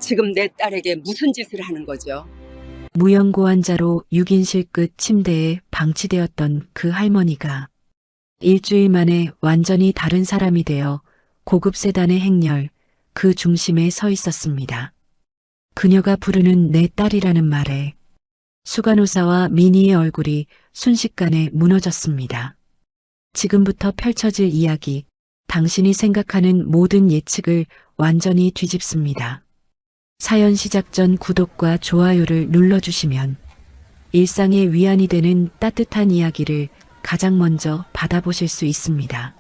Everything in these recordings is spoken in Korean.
지금 내 딸에게 무슨 짓을 하는 거죠? 무연고 환자로 6인실 끝 침대에 방치되었던 그 할머니가 일주일 만에 완전히 다른 사람이 되어 고급 세단의 행렬 그 중심에 서 있었습니다. 그녀가 부르는 내 딸이라는 말에 수간호사와 미니의 얼굴이 순식간에 무너졌습니다. 지금부터 펼쳐질 이야기, 당신이 생각하는 모든 예측을 완전히 뒤집습니다. 사연 시작 전 구독과 좋아요를 눌러주시면 일상의 위안이 되는 따뜻한 이야기를 가장 먼저 받아보실 수 있습니다.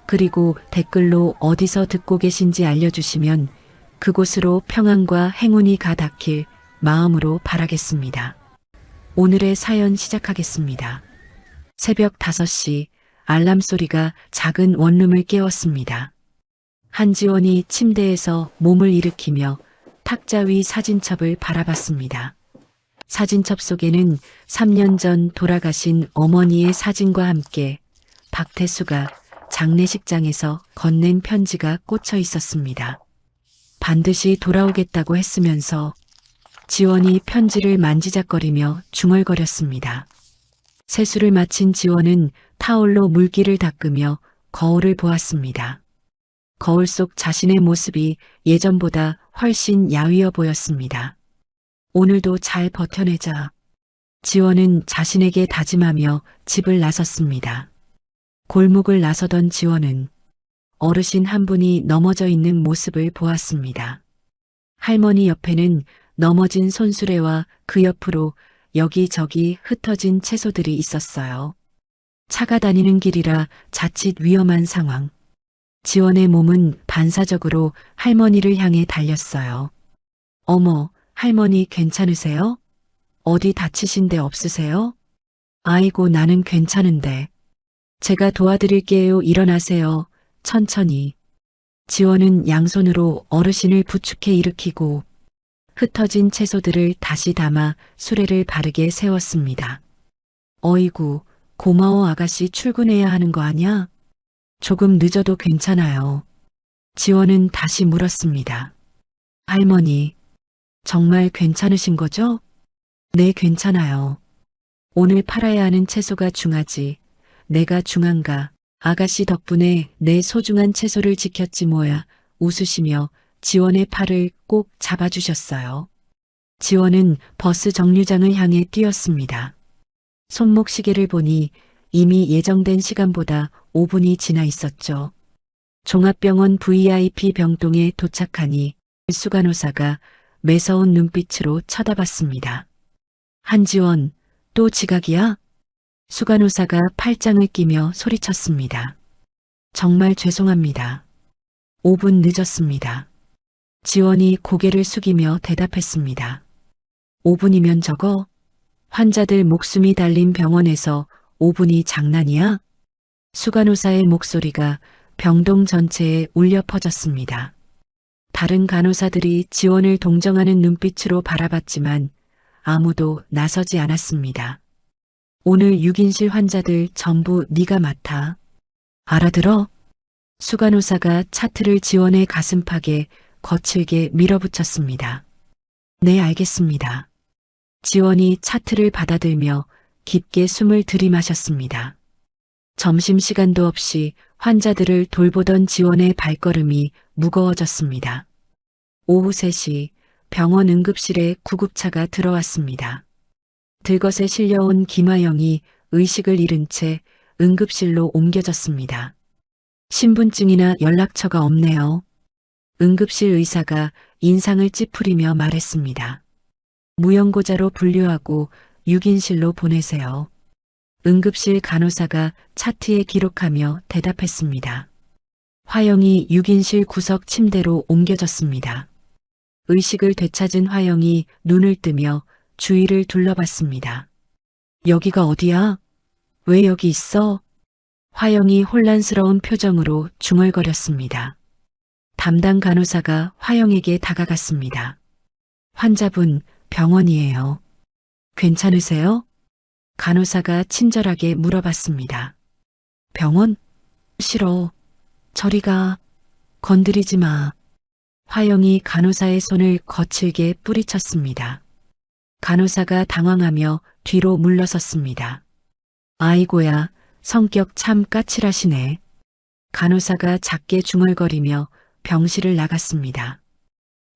그리고 댓글로 어디서 듣고 계신지 알려주시면 그곳으로 평안과 행운이 가닿길 마음으로 바라겠습니다. 오늘의 사연 시작하겠습니다. 새벽 5시 알람 소리가 작은 원룸을 깨웠습니다. 한지원이 침대에서 몸을 일으키며 탁자 위 사진첩을 바라봤습니다. 사진첩 속에는 3년 전 돌아가신 어머니의 사진과 함께 박태수가 장례식장에서 건넨 편지가 꽂혀 있었습니다. 반드시 돌아오겠다고 했으면서 지원이 편지를 만지작거리며 중얼거렸습니다. 세수를 마친 지원은 타올로 물기를 닦으며 거울을 보았습니다. 거울 속 자신의 모습이 예전보다 훨씬 야위어 보였습니다. 오늘도 잘 버텨내자. 지원은 자신에게 다짐하며 집을 나섰습니다. 골목을 나서던 지원은 어르신 한 분이 넘어져 있는 모습을 보았습니다. 할머니 옆에는 넘어진 손수레와 그 옆으로 여기저기 흩어진 채소들이 있었어요. 차가 다니는 길이라 자칫 위험한 상황. 지원의 몸은 반사적으로 할머니를 향해 달렸어요. 어머, 할머니 괜찮으세요? 어디 다치신 데 없으세요? 아이고, 나는 괜찮은데. 제가 도와드릴게요. 일어나세요. 천천히. 지원은 양손으로 어르신을 부축해 일으키고 흩어진 채소들을 다시 담아 수레를 바르게 세웠습니다. 어이구, 고마워. 아가씨 출근해야 하는 거 아냐? 조금 늦어도 괜찮아요. 지원은 다시 물었습니다. 할머니, 정말 괜찮으신 거죠? 네, 괜찮아요. 오늘 팔아야 하는 채소가 중하지. 내가 중한가? 아가씨 덕분에 내 소중한 채소를 지켰지 뭐야. 웃으시며 지원의 팔을 꼭 잡아주셨어요. 지원은 버스 정류장을 향해 뛰었습니다. 손목 시계를 보니 이미 예정된 시간보다 5분이 지나 있었죠. 종합병원 VIP 병동에 도착하니 수간호사가 매서운 눈빛으로 쳐다봤습니다. 한지원, 또 지각이야? 수간호사가 팔짱을 끼며 소리쳤습니다. 정말 죄송합니다. 5분 늦었습니다. 지원이 고개를 숙이며 대답했습니다. 5분이면 적어? 환자들 목숨이 달린 병원에서 5분이 장난이야? 수간호사의 목소리가 병동 전체에 울려 퍼졌습니다. 다른 간호사들이 지원을 동정하는 눈빛으로 바라봤지만 아무도 나서지 않았습니다. 오늘 6인실 환자들 전부 네가 맡아. 알아들어? 수간호사가 차트를 지원의 가슴팍에 거칠게 밀어붙였습니다. 네, 알겠습니다. 지원이 차트를 받아들며 깊게 숨을 들이마셨습니다. 점심시간도 없이 환자들을 돌보던 지원의 발걸음이 무거워졌습니다. 오후 3시 병원 응급실에 구급차가 들어왔습니다. 들것에 실려온 김화영이 의식을 잃은 채 응급실로 옮겨졌습니다. 신분증이나 연락처가 없네요. 응급실 의사가 인상을 찌푸리며 말했습니다. 무연고자로 분류하고 6인실로 보내세요. 응급실 간호사가 차트에 기록하며 대답했습니다. 화영이 6인실 구석 침대로 옮겨졌습니다. 의식을 되찾은 화영이 눈을 뜨며 주위를 둘러봤습니다. 여기가 어디야? 왜 여기 있어? 화영이 혼란스러운 표정으로 중얼거렸습니다. 담당 간호사가 화영에게 다가갔습니다. 환자분, 병원이에요. 괜찮으세요? 간호사가 친절하게 물어봤습니다. 병원? 싫어. 저리 가. 건드리지 마. 화영이 간호사의 손을 거칠게 뿌리쳤습니다. 간호사가 당황하며 뒤로 물러섰습니다. 아이고야, 성격 참 까칠하시네. 간호사가 작게 중얼거리며 병실을 나갔습니다.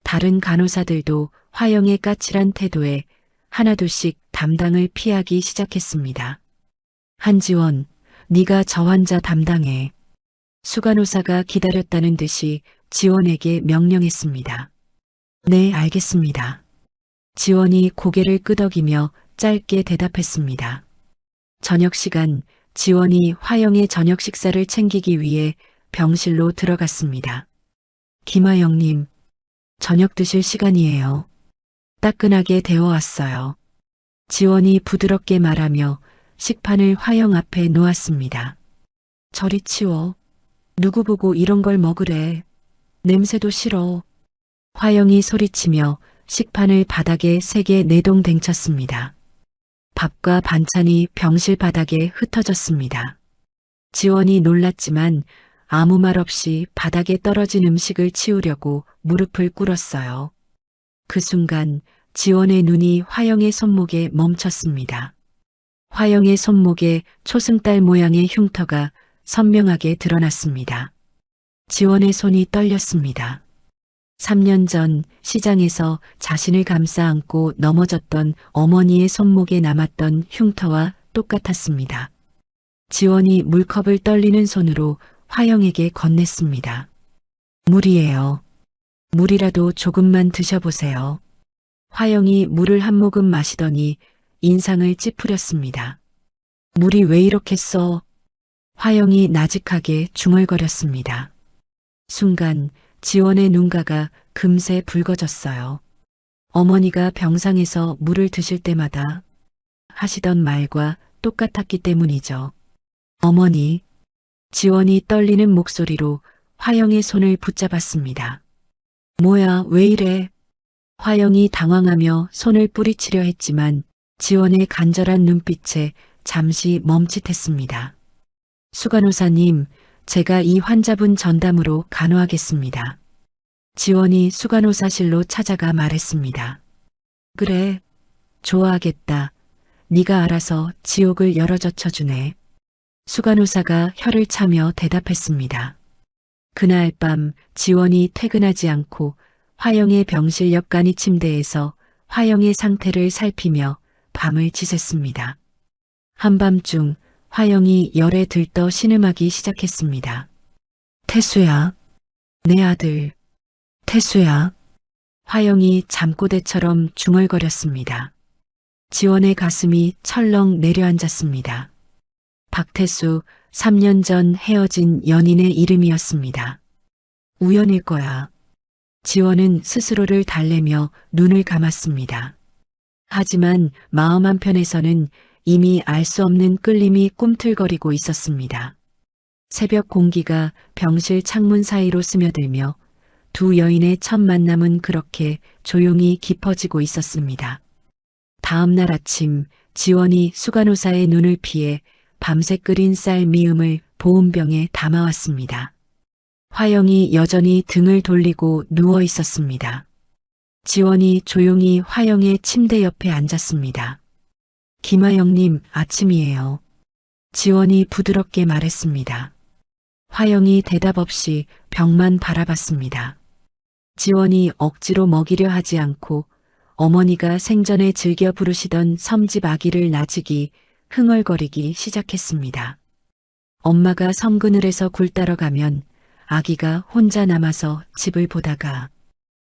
다른 간호사들도 화영의 까칠한 태도에 하나둘씩 담당을 피하기 시작했습니다. 한지원, 네가 저 환자 담당해. 수간호사가 기다렸다는 듯이 지원에게 명령했습니다. 네, 알겠습니다. 지원이 고개를 끄덕이며 짧게 대답했습니다. 저녁 시간, 지원이 화영의 저녁 식사를 챙기기 위해 병실로 들어갔습니다. 김화영님, 저녁 드실 시간이에요. 따끈하게 데워왔어요. 지원이 부드럽게 말하며 식판을 화영 앞에 놓았습니다. 저리 치워. 누구 보고 이런 걸 먹으래. 냄새도 싫어. 화영이 소리치며 식판을 바닥에 세게 내동댕쳤습니다. 밥과 반찬이 병실 바닥에 흩어졌습니다. 지원이 놀랐지만 아무 말 없이 바닥에 떨어진 음식을 치우려고 무릎을 꿇었어요. 그 순간 지원의 눈이 화영의 손목에 멈췄습니다. 화영의 손목에 초승달 모양의 흉터가 선명하게 드러났습니다. 지원의 손이 떨렸습니다. 3년 전 시장에서 자신을 감싸 안고 넘어졌던 어머니의 손목에 남았던 흉터와 똑같았습니다. 지원이 물컵을 떨리는 손으로 화영에게 건넸습니다. 물이에요. 물이라도 조금만 드셔보세요. 화영이 물을 한 모금 마시더니 인상을 찌푸렸습니다. 물이 왜 이렇게 써? 화영이 나직하게 중얼거렸습니다. 순간 지원의 눈가가 금세 붉어졌어요. 어머니가 병상에서 물을 드실 때마다 하시던 말과 똑같았기 때문이죠. 어머니, 지원이 떨리는 목소리로 화영의 손을 붙잡았습니다. 뭐야, 왜 이래? 화영이 당황하며 손을 뿌리치려 했지만 지원의 간절한 눈빛에 잠시 멈칫했습니다. 수간호사님, 제가 이 환자분 전담으로 간호하겠습니다. 지원이 수간호사실로 찾아가 말했습니다. 그래, 좋아하겠다. 네가 알아서 지옥을 열어젖혀주네. 수간호사가 혀를 차며 대답했습니다. 그날 밤 지원이 퇴근하지 않고 화영의 병실 옆간이 침대에서 화영의 상태를 살피며 밤을 지샜습니다. 한밤중 화영이 열에 들떠 신음하기 시작했습니다. 태수야, 내 아들, 태수야. 화영이 잠꼬대처럼 중얼거렸습니다. 지원의 가슴이 철렁 내려앉았습니다. 박태수, 3년 전 헤어진 연인의 이름이었습니다. 우연일 거야. 지원은 스스로를 달래며 눈을 감았습니다. 하지만 마음 한편에서는 이미 알 수 없는 끌림이 꿈틀거리고 있었습니다. 새벽 공기가 병실 창문 사이로 스며들며 두 여인의 첫 만남은 그렇게 조용히 깊어지고 있었습니다. 다음 날 아침 지원이 수간호사의 눈을 피해 밤새 끓인 쌀 미음을 보온병에 담아왔습니다. 화영이 여전히 등을 돌리고 누워 있었습니다. 지원이 조용히 화영의 침대 옆에 앉았습니다. 김화영님, 아침이에요. 지원이 부드럽게 말했습니다. 화영이 대답 없이 벽만 바라봤습니다. 지원이 억지로 먹이려 하지 않고 어머니가 생전에 즐겨 부르시던 섬집 아기를 나직이 흥얼거리기 시작했습니다. 엄마가 섬그늘에서 굴 따러 가면 아기가 혼자 남아서 집을 보다가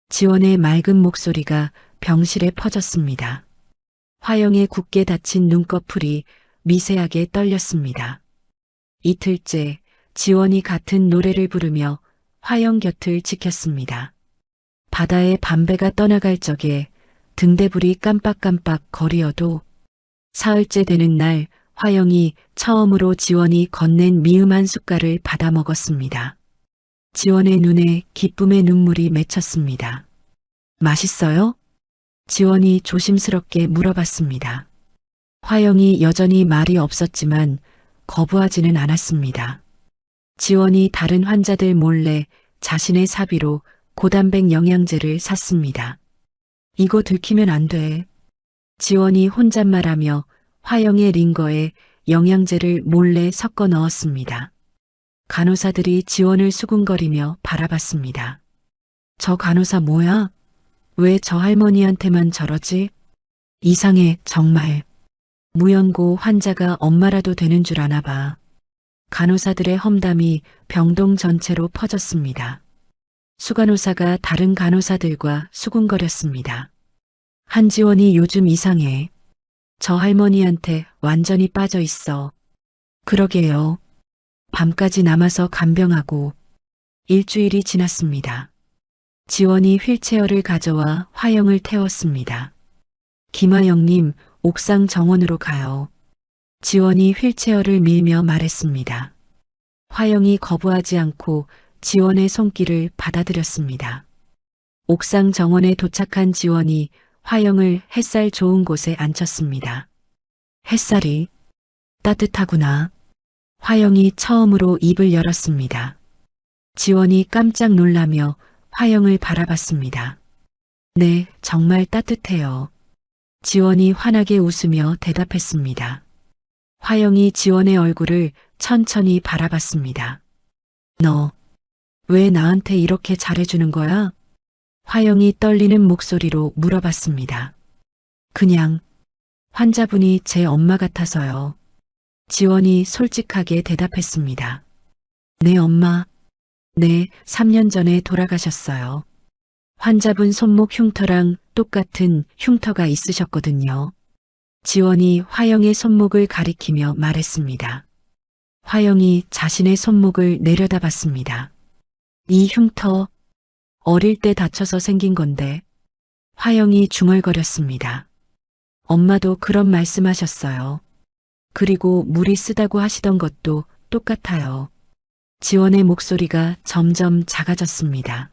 지원의 맑은 목소리가 병실에 퍼졌습니다. 화영의 굳게 닫힌 눈꺼풀이 미세하게 떨렸습니다. 이틀째 지원이 같은 노래를 부르며 화영 곁을 지켰습니다. 바다에 밤배가 떠나갈 적에 등대불이 깜빡깜빡 거리어도 사흘째 되는 날 화영이 처음으로 지원이 건넨 미음 한 숟갈을 받아 먹었습니다. 지원의 눈에 기쁨의 눈물이 맺혔습니다. 맛있어요? 지원이 조심스럽게 물어봤습니다. 화영이 여전히 말이 없었지만 거부하지는 않았습니다. 지원이 다른 환자들 몰래 자신의 사비로 고단백 영양제를 샀습니다. 이거 들키면 안 돼. 지원이 혼잣말하며 화영의 링거에 영양제를 몰래 섞어 넣었습니다. 간호사들이 지원을 수군거리며 바라봤습니다. 저 간호사 뭐야? 왜 저 할머니한테만 저러지? 이상해, 정말. 무연고 환자가 엄마라도 되는 줄 아나 봐. 간호사들의 험담이 병동 전체로 퍼졌습니다. 수간호사가 다른 간호사들과 수군거렸습니다. 한지원이 요즘 이상해. 저 할머니한테 완전히 빠져 있어. 그러게요. 밤까지 남아서 간병하고. 일주일이 지났습니다. 지원이 휠체어를 가져와 화영을 태웠습니다. 김화영님, 옥상 정원으로 가요. 지원이 휠체어를 밀며 말했습니다. 화영이 거부하지 않고 지원의 손길을 받아들였습니다. 옥상 정원에 도착한 지원이 화영을 햇살 좋은 곳에 앉혔습니다. 햇살이 따뜻하구나. 화영이 처음으로 입을 열었습니다. 지원이 깜짝 놀라며 화영을 바라봤습니다. 네, 정말 따뜻해요. 지원이 환하게 웃으며 대답했습니다. 화영이 지원의 얼굴을 천천히 바라봤습니다. 너, 왜 나한테 이렇게 잘해주는 거야? 화영이 떨리는 목소리로 물어봤습니다. 그냥 환자분이 제 엄마 같아서요. 지원이 솔직하게 대답했습니다. 내 엄마, 네, 3년 전에 돌아가셨어요. 환자분 손목 흉터랑 똑같은 흉터가 있으셨거든요. 지원이 화영의 손목을 가리키며 말했습니다. 화영이 자신의 손목을 내려다봤습니다. 이 흉터, 어릴 때 다쳐서 생긴 건데. 화영이 중얼거렸습니다. 엄마도 그런 말씀하셨어요. 그리고 물이 쓰다고 하시던 것도 똑같아요. 지원의 목소리가 점점 작아졌습니다.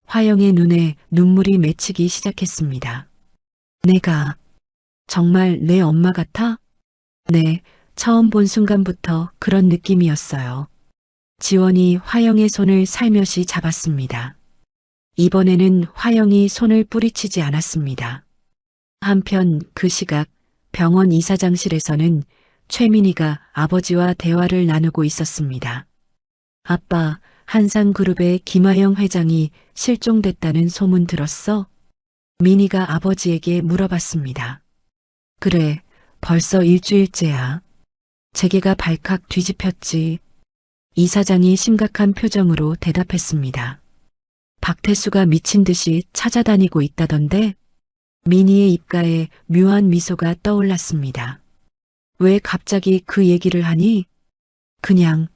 화영의 눈에 눈물이 맺히기 시작했습니다. 내가 정말 내 엄마 같아? 네, 처음 본 순간부터 그런 느낌이었어요. 지원이 화영의 손을 살며시 잡았습니다. 이번에는 화영이 손을 뿌리치지 않았습니다. 한편 그 시각 병원 이사장실에서는 최민희가 아버지와 대화를 나누고 있었습니다. 아빠, 한상그룹의 김화영 회장이 실종됐다는 소문 들었어? 민희가 아버지에게 물어봤습니다. 그래, 벌써 일주일째야. 재계가 발칵 뒤집혔지. 이사장이 심각한 표정으로 대답했습니다. 박태수가 미친 듯이 찾아다니고 있다던데? 민희의 입가에 묘한 미소가 떠올랐습니다. 왜 갑자기 그 얘기를 하니? 그냥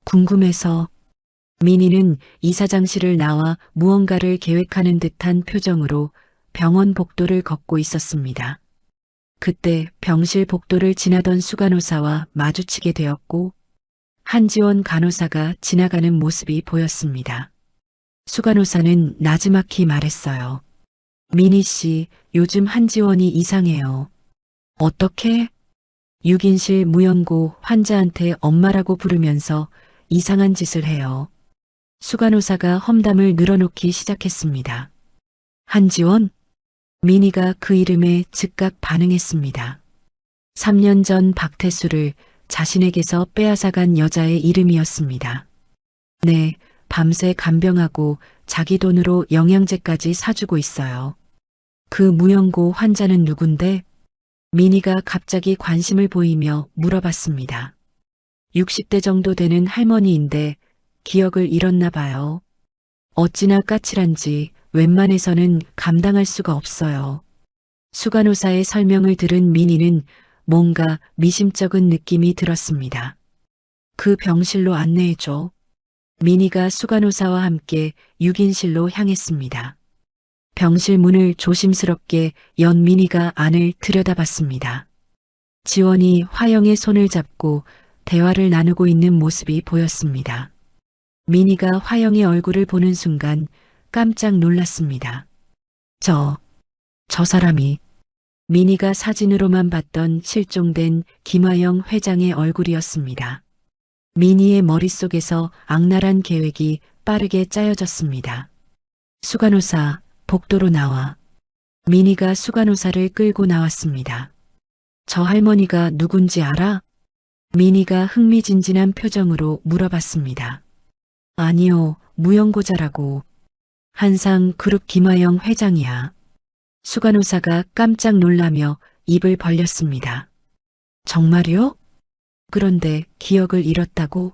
궁금해서. 민희는 이사장실을 나와 무언가를 계획하는 듯한 표정으로 병원 복도를 걷고 있었습니다. 그때 병실 복도를 지나던 수간호사와 마주치게 되었고 한지원 간호사가 지나가는 모습이 보였습니다. 수간호사는 나지막히 말했어요. 민희 씨, 요즘 한지원이 이상해요. 어떻게? 6인실 무연고 환자한테 엄마라고 부르면서 이상한 짓을 해요. 수간호사가 험담을 늘어놓기 시작했습니다. 한지원? 민희가 그 이름에 즉각 반응했습니다. 3년 전 박태수를 자신에게서 빼앗아간 여자의 이름이었습니다. 네, 밤새 간병하고 자기 돈으로 영양제까지 사주고 있어요. 그 무연고 환자는 누군데? 민희가 갑자기 관심을 보이며 물어봤습니다. 60대 정도 되는 할머니인데 기억을 잃었나 봐요. 어찌나 까칠한지 웬만해서는 감당할 수가 없어요. 수간호사의 설명을 들은 민희는 뭔가 미심쩍은 느낌이 들었습니다. 그 병실로 안내해줘. 민희가 수간호사와 함께 6인실로 향했습니다. 병실 문을 조심스럽게 연 민희가 안을 들여다봤습니다. 지원이 화영의 손을 잡고 대화를 나누고 있는 모습이 보였습니다. 민희가 화영의 얼굴을 보는 순간 깜짝 놀랐습니다. 저 사람이 민희가 사진으로만 봤던 실종된 김화영 회장의 얼굴이었습니다. 민희의 머릿속에서 악랄한 계획이 빠르게 짜여졌습니다. 수간호사, 복도로 나와. 민희가 수간호사를 끌고 나왔습니다. 저 할머니가 누군지 알아? 민희가 흥미진진한 표정으로 물어봤습니다. 아니요, 무용고자라고. 한상 그룹 김하영 회장이야. 수간호사가 깜짝 놀라며 입을 벌렸습니다. 정말요? 그런데 기억을 잃었다고?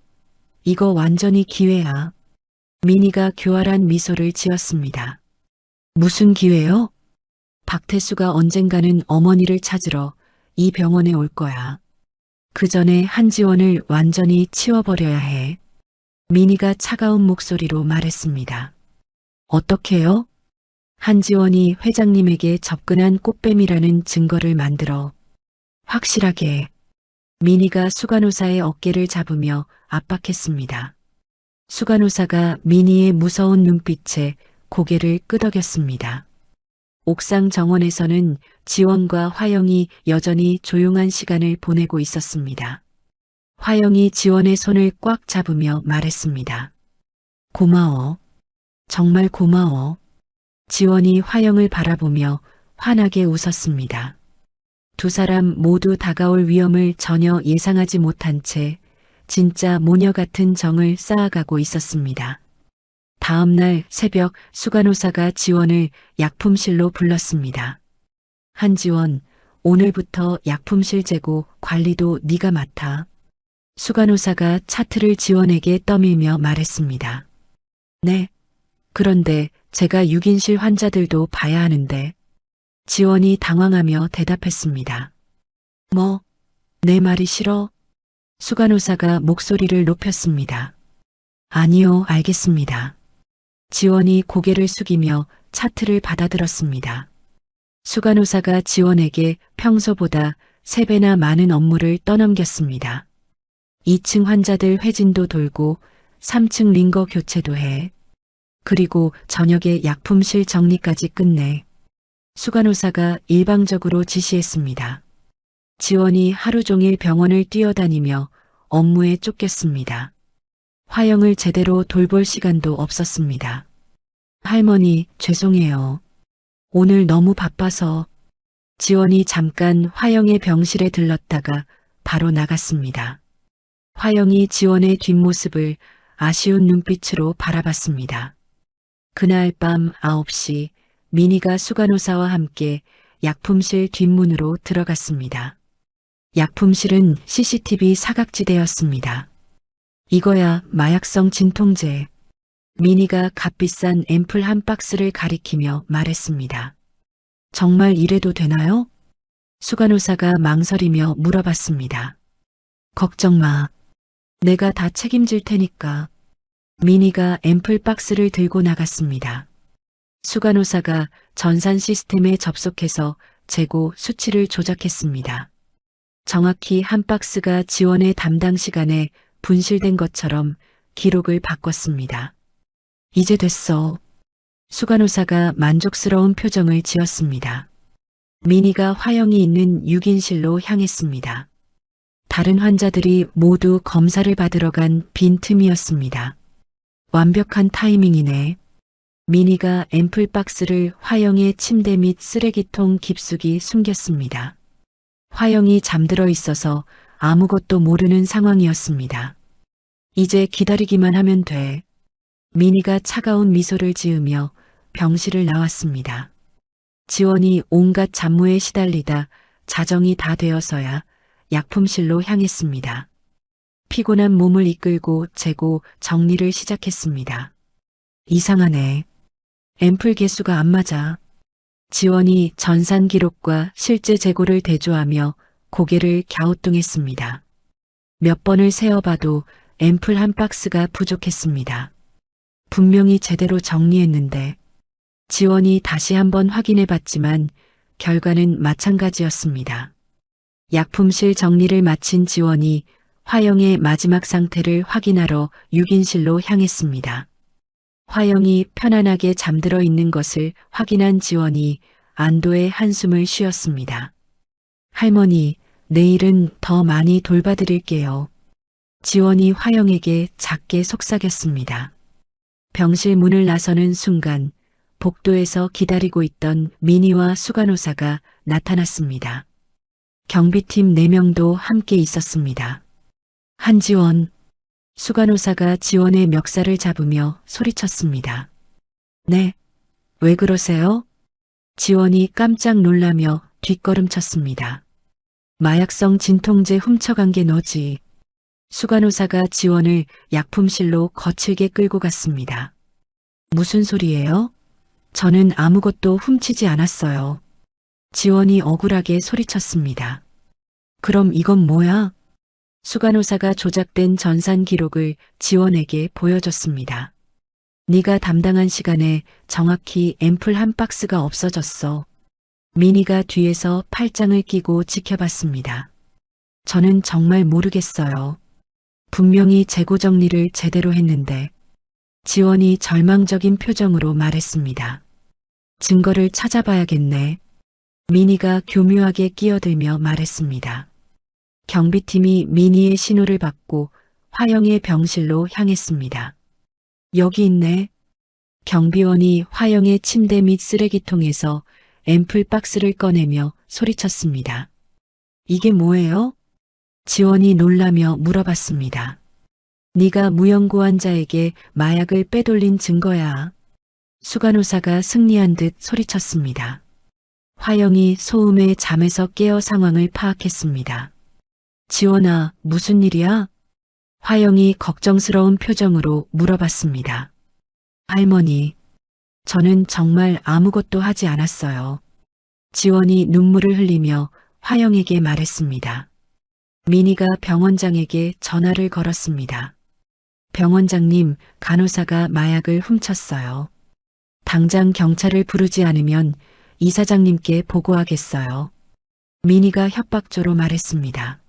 이거 완전히 기회야. 민희가 교활한 미소를 지었습니다. 무슨 기회요? 박태수가 언젠가는 어머니를 찾으러 이 병원에 올 거야. 그 전에 한지원을 완전히 치워버려야 해. 민희가 차가운 목소리로 말했습니다. 어떻게요? 한지원이 회장님에게 접근한 꽃뱀이라는 증거를 만들어. 확실하게. 민희가 수간호사의 어깨를 잡으며 압박했습니다. 수간호사가 민희의 무서운 눈빛에 고개를 끄덕였습니다. 옥상 정원에서는 지원과 화영이 여전히 조용한 시간을 보내고 있었습니다. 화영이 지원의 손을 꽉 잡으며 말했습니다. 고마워. 정말 고마워. 지원이 화영을 바라보며 환하게 웃었습니다. 두 사람 모두 다가올 위험을 전혀 예상하지 못한 채 진짜 모녀 같은 정을 쌓아가고 있었습니다. 다음 날 새벽 수간호사가 지원을 약품실로 불렀습니다. 한지원, 오늘부터 약품실 재고 관리도 네가 맡아. 수간호사가 차트를 지원에게 떠밀며 말했습니다. 네. 그런데 제가 6인실 환자들도 봐야 하는데. 지원이 당황하며 대답했습니다. 뭐, 내 말이 싫어? 수간호사가 목소리를 높였습니다. 아니요, 알겠습니다. 지원이 고개를 숙이며 차트를 받아들었습니다. 수간호사가 지원에게 평소보다 3배나 많은 업무를 떠넘겼습니다. 2층 환자들 회진도 돌고 3층 링거 교체도 해. 그리고 저녁에 약품실 정리까지 끝내. 수간호사가 일방적으로 지시했습니다. 지원이 하루 종일 병원을 뛰어다니며 업무에 쫓겼습니다. 화영을 제대로 돌볼 시간도 없었습니다. 할머니, 죄송해요. 오늘 너무 바빠서. 지원이 잠깐 화영의 병실에 들렀다가 바로 나갔습니다. 화영이 지원의 뒷모습을 아쉬운 눈빛으로 바라봤습니다. 그날 밤 9시 민희가 수간호사와 함께 약품실 뒷문으로 들어갔습니다. 약품실은 CCTV 사각지대였습니다. 이거야 마약성 진통제. 민희가 값비싼 앰플 한 박스를 가리키며 말했습니다. 정말 이래도 되나요? 수간호사가 망설이며 물어봤습니다. 걱정 마. 내가 다 책임질 테니까. 민희가 앰플 박스를 들고 나갔습니다. 수간호사가 전산 시스템에 접속해서 재고 수치를 조작했습니다. 정확히 한 박스가 지원의 담당 시간에 분실된 것처럼 기록을 바꿨습니다. 이제 됐어. 수간호사가 만족스러운 표정을 지었습니다. 민희가 화영이 있는 6인실로 향했습니다. 다른 환자들이 모두 검사를 받으러 간 빈틈이었습니다. 완벽한 타이밍이네. 민희가 앰플 박스를 화영의 침대 및 쓰레기통 깊숙이 숨겼습니다. 화영이 잠들어 있어서 아무것도 모르는 상황이었습니다. 이제 기다리기만 하면 돼. 민희가 차가운 미소를 지으며 병실을 나왔습니다. 지원이 온갖 잡무에 시달리다 자정이 다 되어서야 약품실로 향했습니다. 피곤한 몸을 이끌고 재고 정리를 시작했습니다. 이상하네. 앰플 개수가 안 맞아. 지원이 전산 기록과 실제 재고를 대조하며 고개를 갸우뚱했습니다. 몇 번을 세어봐도 앰플 한 박스가 부족했습니다. 분명히 제대로 정리했는데. 지원이 다시 한번 확인해봤지만 결과는 마찬가지였습니다. 약품실 정리를 마친 지원이 화영의 마지막 상태를 확인하러 6인실로 향했습니다. 화영이 편안하게 잠들어 있는 것을 확인한 지원이 안도의 한숨을 쉬었습니다. 할머니, 내일은 더 많이 돌봐드릴게요. 지원이 화영에게 작게 속삭였습니다. 병실 문을 나서는 순간 복도에서 기다리고 있던 민희와 수간호사가 나타났습니다. 경비팀 4명도 함께 있었습니다. 한지원, 수간호사가 지원의 멱살을 잡으며 소리쳤습니다. 네, 왜 그러세요? 지원이 깜짝 놀라며 뒷걸음쳤습니다. 마약성 진통제 훔쳐간 게 너지. 수간호사가 지원을 약품실로 거칠게 끌고 갔습니다. 무슨 소리예요? 저는 아무것도 훔치지 않았어요. 지원이 억울하게 소리쳤습니다. 그럼 이건 뭐야? 수간호사가 조작된 전산 기록을 지원에게 보여줬습니다. 네가 담당한 시간에 정확히 앰플 한 박스가 없어졌어. 민희가 뒤에서 팔짱을 끼고 지켜봤습니다. 저는 정말 모르겠어요. 분명히 재고 정리를 제대로 했는데. 지원이 절망적인 표정으로 말했습니다. 증거를 찾아봐야겠네. 민희가 교묘하게 끼어들며 말했습니다. 경비팀이 민희의 신호를 받고 화영의 병실로 향했습니다. 여기 있네. 경비원이 화영의 침대 및 쓰레기통에서 앰플 박스를 꺼내며 소리쳤습니다. 이게 뭐예요? 지원이 놀라며 물어봤습니다. 네가 무연고 환자에게 마약을 빼돌린 증거야. 수간호사가 승리한 듯 소리쳤습니다. 화영이 소음에 잠에서 깨어 상황을 파악했습니다. 지원아, 무슨 일이야? 화영이 걱정스러운 표정으로 물어봤습니다. 할머니, 저는 정말 아무것도 하지 않았어요. 지원이 눈물을 흘리며 화영에게 말했습니다. 민희가 병원장에게 전화를 걸었습니다. 병원장님, 간호사가 마약을 훔쳤어요. 당장 경찰을 부르지 않으면 이사장님께 보고하겠어요. 민희가 협박조로 말했습니다.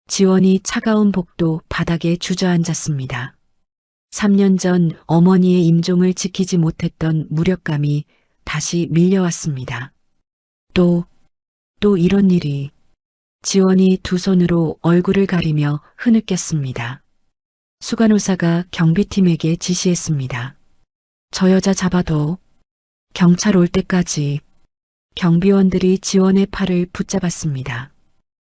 지원이 차가운 복도 바닥에 주저앉았습니다. 3년 전 어머니의 임종을 지키지 못했던 무력감이 다시 밀려왔습니다. 또 이런 일이. 지원이 두 손으로 얼굴을 가리며 흐느꼈습니다. 수간호사가 경비팀에게 지시했습니다. 저 여자 잡아둬. 경찰 올 때까지. 경비원들이 지원의 팔을 붙잡았습니다.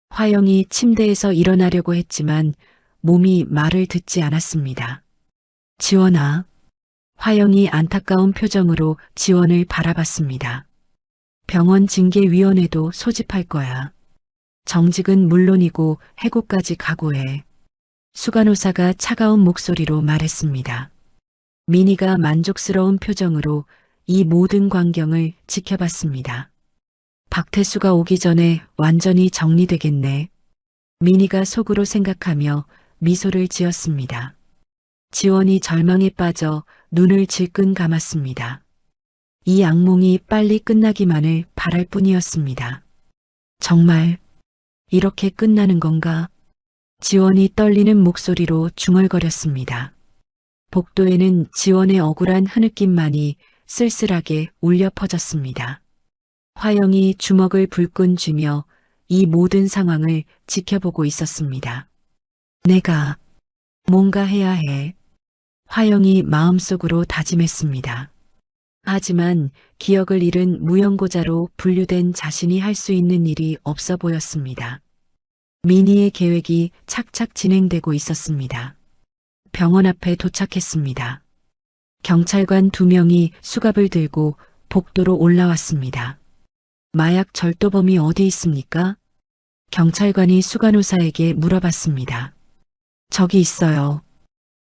화영이 침대에서 일어나려고 했지만 몸이 말을 듣지 않았습니다. 지원아. 화영이 안타까운 표정으로 지원을 바라봤습니다. 병원 징계위원회도 소집할 거야. 정직은 물론이고 해고까지 각오해. 수간호사가 차가운 목소리로 말했습니다. 민희가 만족스러운 표정으로 이 모든 광경을 지켜봤습니다. 박태수가 오기 전에 완전히 정리되겠네. 민희가 속으로 생각하며 미소를 지었습니다. 지원이 절망에 빠져 눈을 질끈 감았습니다. 이 악몽이 빨리 끝나기만을 바랄 뿐이었습니다. 정말 이렇게 끝나는 건가? 지원이 떨리는 목소리로 중얼거렸습니다. 복도에는 지원의 억울한 흐느낌만이 쓸쓸하게 울려 퍼졌습니다. 화영이 주먹을 불끈 쥐며 이 모든 상황을 지켜보고 있었습니다. 내가 뭔가 해야 해. 화영이 마음속으로 다짐했습니다. 하지만 기억을 잃은 무연고자로 분류된 자신이 할 수 있는 일이 없어 보였습니다. 민희의 계획이 착착 진행되고 있었습니다. 병원 앞에 도착했습니다. 경찰관 2명이 수갑을 들고 복도로 올라왔습니다. 마약 절도범이 어디 있습니까? 경찰관이 수간호사에게 물어봤습니다. 저기 있어요.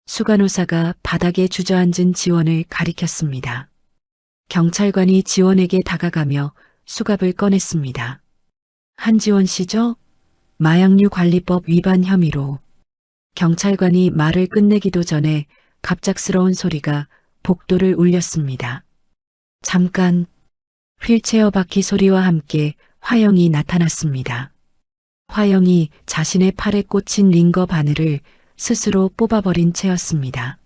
수간호사가 바닥에 주저앉은 지원을 가리켰습니다. 경찰관이 지원에게 다가가며 수갑을 꺼냈습니다. 한지원 씨죠? 마약류 관리법 위반 혐의로. 경찰관이 말을 끝내기도 전에 갑작스러운 소리가 복도를 울렸습니다. 잠깐. 휠체어 바퀴 소리와 함께 화영이 나타났습니다. 화영이 자신의 팔에 꽂힌 링거 바늘을 스스로 뽑아버린 채였습니다.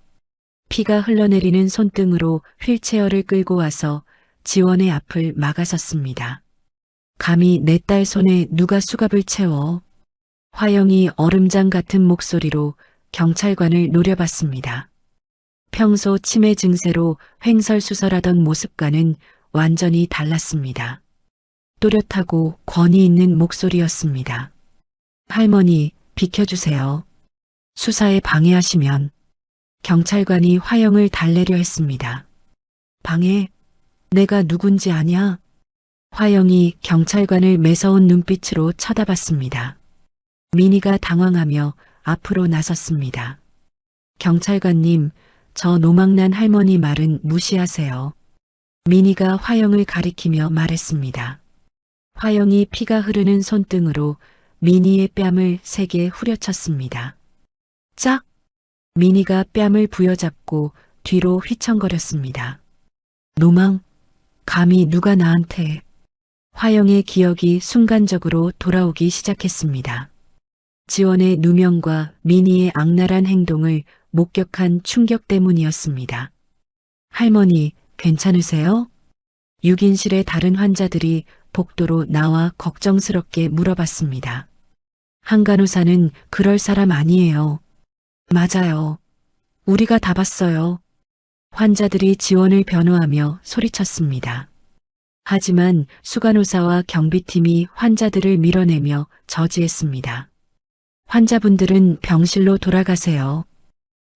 피가 흘러내리는 손등으로 휠체어를 끌고 와서 지원의 앞을 막아섰습니다. 감히 내 딸 손에 누가 수갑을 채워? 화영이 얼음장 같은 목소리로 경찰관을 노려봤습니다. 평소 치매 증세로 횡설수설하던 모습과는 완전히 달랐습니다. 또렷하고 권위 있는 목소리였습니다. 할머니, 비켜주세요. 수사에 방해하시면. 경찰관이 화영을 달래려 했습니다. 방해? 내가 누군지 아냐? 화영이 경찰관을 매서운 눈빛으로 쳐다봤습니다. 민희가 당황하며 앞으로 나섰습니다. 경찰관님, 저 노망난 할머니 말은 무시하세요. 민희가 화영을 가리키며 말했습니다. 화영이 피가 흐르는 손등으로 민희의 뺨을 세게 후려쳤습니다. 짝! 민희가 뺨을 부여잡고 뒤로 휘청거렸습니다. 노망, 감히 누가 나한테. 화영의 기억이 순간적으로 돌아오기 시작했습니다. 지원의 누명과 민희의 악랄한 행동을 목격한 충격 때문이었습니다. 할머니, 괜찮으세요? 6인실의 다른 환자들이 복도로 나와 걱정스럽게 물어봤습니다. 한 간호사는 그럴 사람 아니에요. 맞아요. 우리가 다 봤어요. 환자들이 지원을 변호하며 소리쳤습니다. 하지만 수간호사와 경비팀이 환자들을 밀어내며 저지했습니다. 환자분들은 병실로 돌아가세요.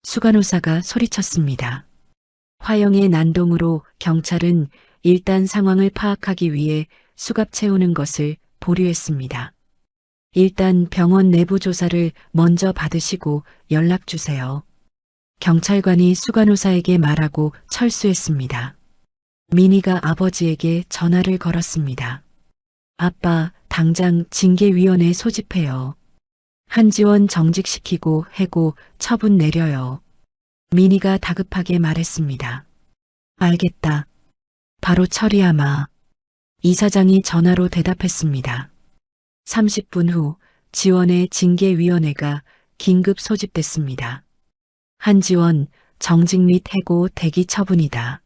수간호사가 소리쳤습니다. 화영의 난동으로 경찰은 일단 상황을 파악하기 위해 수갑 채우는 것을 보류했습니다. 일단 병원 내부 조사를 먼저 받으시고 연락 주세요. 경찰관이 수간호사에게 말하고 철수했습니다. 민희가 아버지에게 전화를 걸었습니다. 아빠, 당장 징계위원회 소집해요. 한지원 정직시키고 해고 처분 내려요. 민희가 다급하게 말했습니다. 알겠다. 바로 처리하마. 이사장이 전화로 대답했습니다. 30분 후 지원의 징계위원회가 긴급 소집됐습니다. 한지원, 정직 및 해고 대기 처분이다.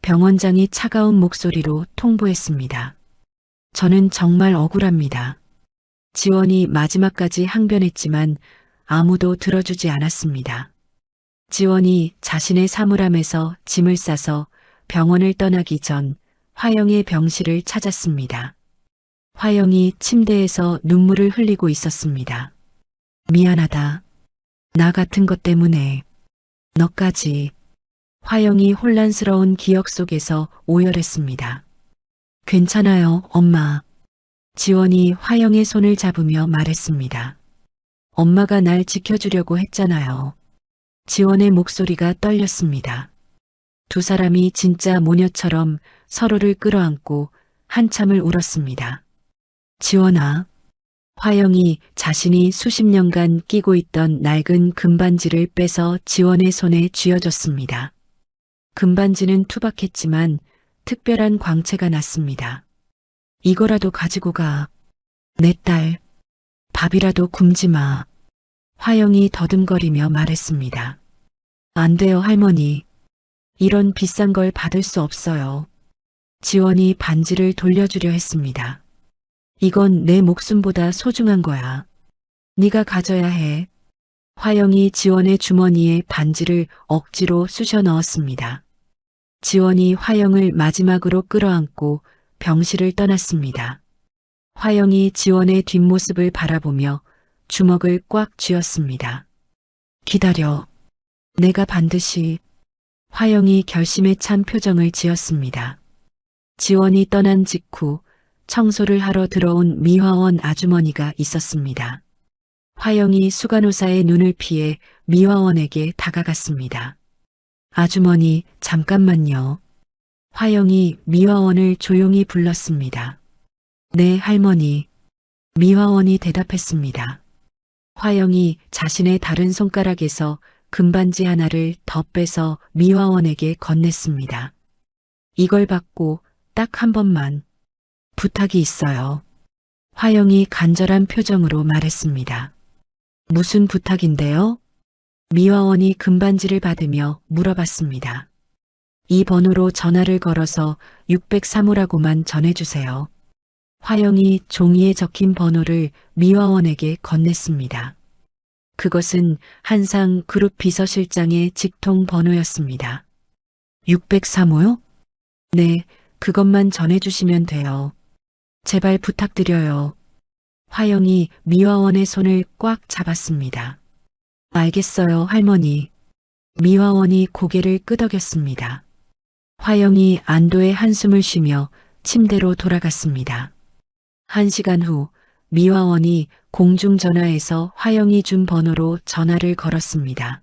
병원장이 차가운 목소리로 통보했습니다. 저는 정말 억울합니다. 지원이 마지막까지 항변했지만 아무도 들어주지 않았습니다. 지원이 자신의 사물함에서 짐을 싸서 병원을 떠나기 전 화영의 병실을 찾았습니다. 화영이 침대에서 눈물을 흘리고 있었습니다. 미안하다. 나 같은 것 때문에. 너까지. 화영이 혼란스러운 기억 속에서 오열했습니다. 괜찮아요, 엄마. 지원이 화영의 손을 잡으며 말했습니다. 엄마가 날 지켜주려고 했잖아요. 지원의 목소리가 떨렸습니다. 두 사람이 진짜 모녀처럼 서로를 끌어안고 한참을 울었습니다. 지원아. 화영이 자신이 수십 년간 끼고 있던 낡은 금반지를 빼서 지원의 손에 쥐어줬습니다. 금반지는 투박했지만 특별한 광채가 났습니다. 이거라도 가지고 가. 내 딸. 밥이라도 굶지 마. 화영이 더듬거리며 말했습니다. 안 돼요, 할머니. 이런 비싼 걸 받을 수 없어요. 지원이 반지를 돌려주려 했습니다. 이건 내 목숨보다 소중한 거야. 네가 가져야 해. 화영이 지원의 주머니에 반지를 억지로 쑤셔 넣었습니다. 지원이 화영을 마지막으로 끌어안고 병실을 떠났습니다. 화영이 지원의 뒷모습을 바라보며 주먹을 꽉 쥐었습니다. 기다려. 내가 반드시. 화영이 결심에 찬 표정을 지었습니다. 지원이 떠난 직후 청소를 하러 들어온 미화원 아주머니가 있었습니다. 화영이 수간호사의 눈을 피해 미화원에게 다가갔습니다. 아주머니, 잠깐만요. 화영이 미화원을 조용히 불렀습니다. 네, 할머니. 미화원이 대답했습니다. 화영이 자신의 다른 손가락에서 금반지 하나를 더 빼서 미화원에게 건넸습니다. 이걸 받고 딱 한 번만. 부탁이 있어요. 화영이 간절한 표정으로 말했습니다. 무슨 부탁인데요? 미화원이 금반지를 받으며 물어봤습니다. 이 번호로 전화를 걸어서 603호라고만 전해주세요. 화영이 종이에 적힌 번호를 미화원에게 건넸습니다. 그것은 한상 그룹 비서실장의 직통 번호였습니다. 603호요? 네, 그것만 전해주시면 돼요. 제발 부탁드려요. 화영이 미화원의 손을 꽉 잡았습니다. 알겠어요, 할머니. 미화원이 고개를 끄덕였습니다. 화영이 안도의 한숨을 쉬며 침대로 돌아갔습니다. 1시간 후 미화원이 공중전화에서 화영이 준 번호로 전화를 걸었습니다.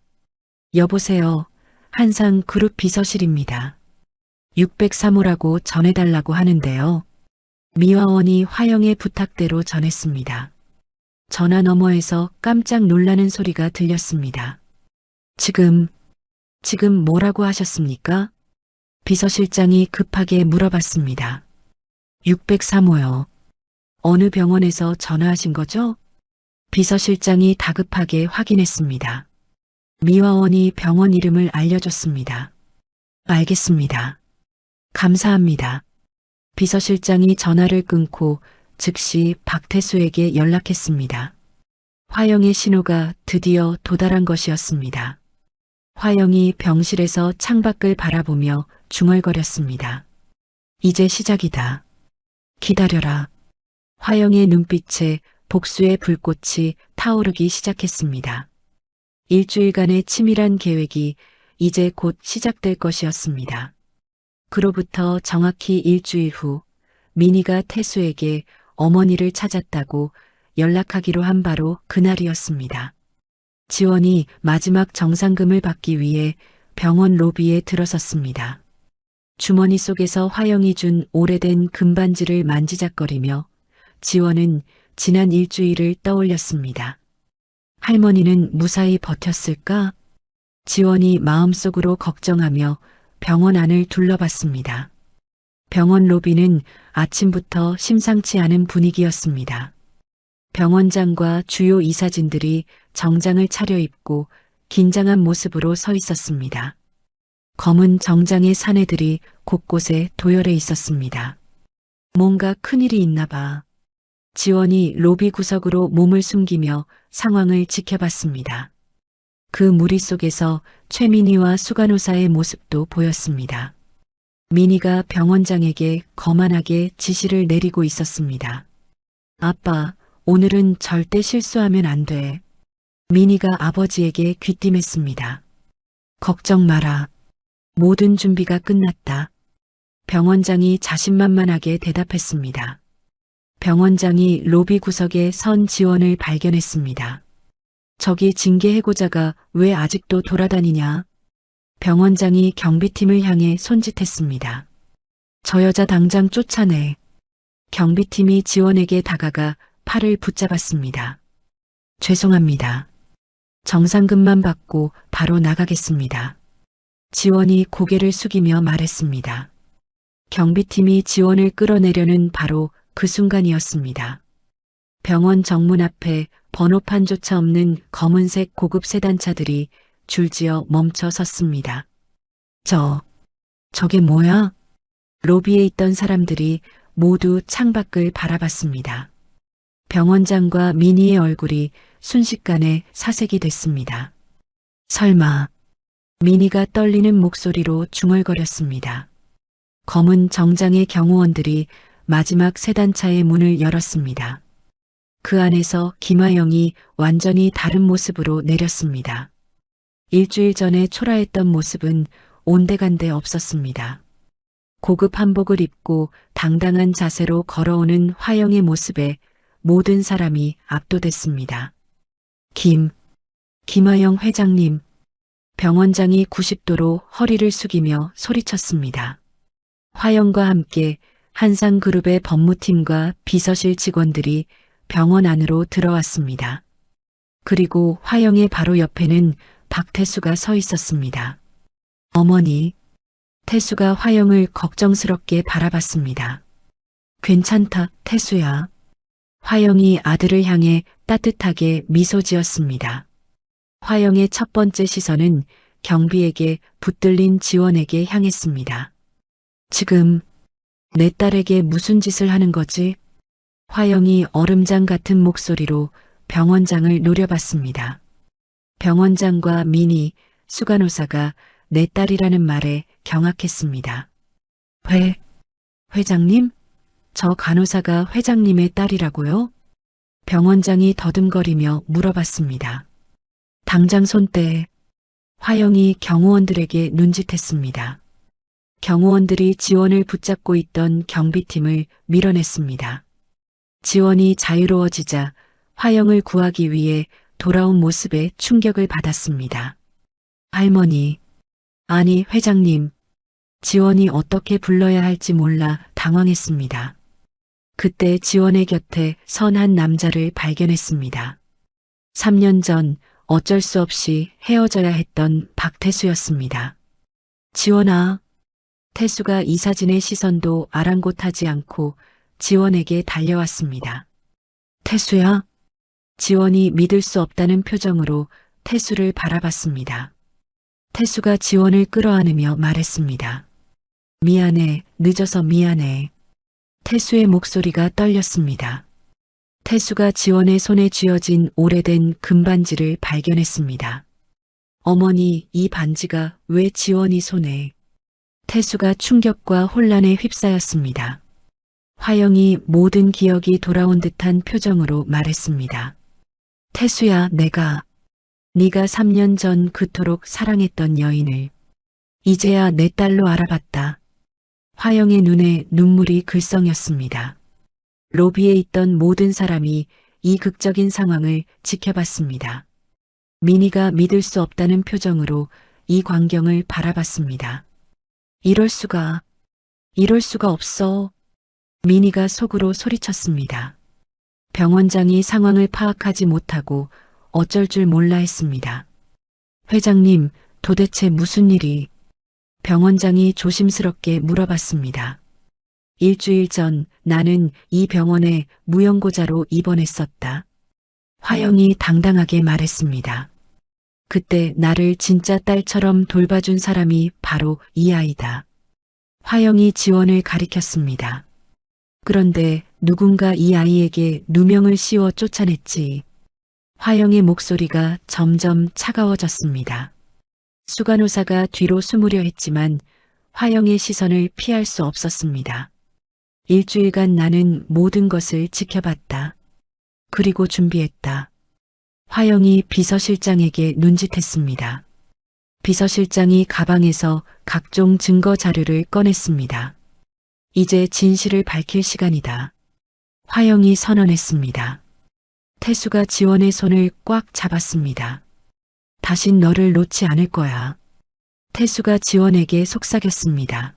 여보세요. 한상 그룹 비서실입니다. 603호라고 전해달라고 하는데요. 미화원이 화영의 부탁대로 전했습니다. 전화 너머에서 깜짝 놀라는 소리가 들렸습니다. 지금 뭐라고 하셨습니까? 비서실장이 급하게 물어봤습니다. 603호요. 어느 병원에서 전화하신 거죠? 비서실장이 다급하게 확인했습니다. 미화원이 병원 이름을 알려줬습니다. 알겠습니다. 감사합니다. 비서실장이 전화를 끊고 즉시 박태수에게 연락했습니다. 화영의 신호가 드디어 도달한 것이었습니다. 화영이 병실에서 창밖을 바라보며 중얼거렸습니다. 이제 시작이다. 기다려라. 화영의 눈빛에 복수의 불꽃이 타오르기 시작했습니다. 일주일간의 치밀한 계획이 이제 곧 시작될 것이었습니다. 그로부터 정확히 일주일 후 민희가 태수에게 어머니를 찾았다고 연락하기로 한 바로 그날이었습니다. 지원이 마지막 정상금을 받기 위해 병원 로비에 들어섰습니다. 주머니 속에서 화영이 준 오래된 금반지를 만지작거리며 지원은 지난 일주일을 떠올렸습니다. 할머니는 무사히 버텼을까? 지원이 마음속으로 걱정하며 병원 안을 둘러봤습니다. 병원 로비는 아침부터 심상치 않은 분위기였습니다. 병원장과 주요 이사진들이 정장을 차려입고 긴장한 모습으로 서 있었습니다. 검은 정장의 사내들이 곳곳에 도열해 있었습니다. 뭔가 큰일이 있나 봐. 지원이 로비 구석으로 몸을 숨기며 상황을 지켜봤습니다. 그 무리 속에서 최민희와 수간호사의 모습도 보였습니다. 민희가 병원장에게 거만하게 지시를 내리고 있었습니다. 아빠, 오늘은 절대 실수하면 안 돼. 민희가 아버지에게 귀띔했습니다. 걱정 마라. 모든 준비가 끝났다. 병원장이 자신만만하게 대답했습니다. 병원장이 로비 구석에 선 지원을 발견했습니다. 저기 징계 해고자가 왜 아직도 돌아다니냐? 병원장이 경비팀을 향해 손짓했습니다. 저 여자 당장 쫓아내. 경비팀이 지원에게 다가가 팔을 붙잡았습니다. 죄송합니다. 정상금만 받고 바로 나가겠습니다. 지원이 고개를 숙이며 말했습니다. 경비팀이 지원을 끌어내려는 바로 그 순간이었습니다. 병원 정문 앞에 번호판조차 없는 검은색 고급 세단차들이 줄지어 멈춰 섰습니다. 저게 뭐야? 로비에 있던 사람들이 모두 창밖을 바라봤습니다. 병원장과 민희의 얼굴이 순식간에 사색이 됐습니다. 설마. 민희가 떨리는 목소리로 중얼거렸습니다. 검은 정장의 경호원들이 마지막 세단차의 문을 열었습니다. 그 안에서 김하영이 완전히 다른 모습으로 내렸습니다. 일주일 전에 초라했던 모습은 온데간데 없었습니다. 고급 한복을 입고 당당한 자세로 걸어오는 화영의 모습에 모든 사람이 압도됐습니다. 김하영 회장님. 병원장이 90도로 허리를 숙이며 소리쳤습니다. 화영과 함께 한상그룹의 법무팀과 비서실 직원들이 병원 안으로 들어왔습니다. 그리고 화영의 바로 옆에는 박태수가 서 있었습니다. 어머니. 태수가 화영을 걱정스럽게 바라봤습니다. 괜찮다, 태수야. 화영이 아들을 향해 따뜻하게 미소 지었습니다. 화영의 첫 번째 시선은 경비에게 붙들린 지원에게 향했습니다. 지금 내 딸에게 무슨 짓을 하는 거지? 화영이 얼음장 같은 목소리로 병원장을 노려봤습니다. 병원장과 민희, 수간호사가 내 딸이라는 말에 경악했습니다. 회장님? 저 간호사가 회장님의 딸이라고요? 병원장이 더듬거리며 물어봤습니다. 당장 손 떼. 화영이 경호원들에게 눈짓했습니다. 경호원들이 지원을 붙잡고 있던 경비팀을 밀어냈습니다. 지원이 자유로워지자 화영을 구하기 위해 돌아온 모습에 충격을 받았습니다. 할머니, 아니 회장님, 지원이 어떻게 불러야 할지 몰라 당황했습니다. 그때 지원의 곁에 선 한 남자를 발견했습니다. 3년 전 어쩔 수 없이 헤어져야 했던 박태수였습니다. 지원아. 태수가 이 사진의 시선도 아랑곳하지 않고 지원에게 달려왔습니다. 태수야? 지원이 믿을 수 없다는 표정으로 태수를 바라봤습니다. 태수가 지원을 끌어안으며 말했습니다. 미안해, 늦어서 미안해. 태수의 목소리가 떨렸습니다. 태수가 지원의 손에 쥐어진 오래된 금반지를 발견했습니다. 어머니, 이 반지가 왜 지원이 손에? 태수가 충격과 혼란에 휩싸였습니다. 화영이 모든 기억이 돌아온 듯한 표정으로 말했습니다. 태수야, 네가 3년 전 그토록 사랑했던 여인을 이제야 내 딸로 알아봤다. 화영의 눈에 눈물이 글썽였습니다. 로비에 있던 모든 사람이 이 극적인 상황을 지켜봤습니다. 민희가 믿을 수 없다는 표정으로 이 광경을 바라봤습니다. 이럴 수가 없어. 민희가 속으로 소리쳤습니다. 병원장이 상황을 파악하지 못하고 어쩔 줄 몰라 했습니다. 회장님, 도대체 무슨 일이? 병원장이 조심스럽게 물어봤습니다. 일주일 전 나는 이 병원에 무연고자로 입원했었다. 화영이 당당하게 말했습니다. 그때 나를 진짜 딸처럼 돌봐준 사람이 바로 이 아이다. 화영이 지원을 가리켰습니다. 그런데 누군가 이 아이에게 누명을 씌워 쫓아냈지. 화영의 목소리가 점점 차가워졌습니다. 수간호사가 뒤로 숨으려 했지만 화영의 시선을 피할 수 없었습니다. 일주일간 나는 모든 것을 지켜봤다. 그리고 준비했다. 화영이 비서실장에게 눈짓했습니다. 비서실장이 가방에서 각종 증거 자료를 꺼냈습니다. 이제 진실을 밝힐 시간이다. 화영이 선언했습니다. 태수가 지원의 손을 꽉 잡았습니다. 다신 너를 놓지 않을 거야. 태수가 지원에게 속삭였습니다.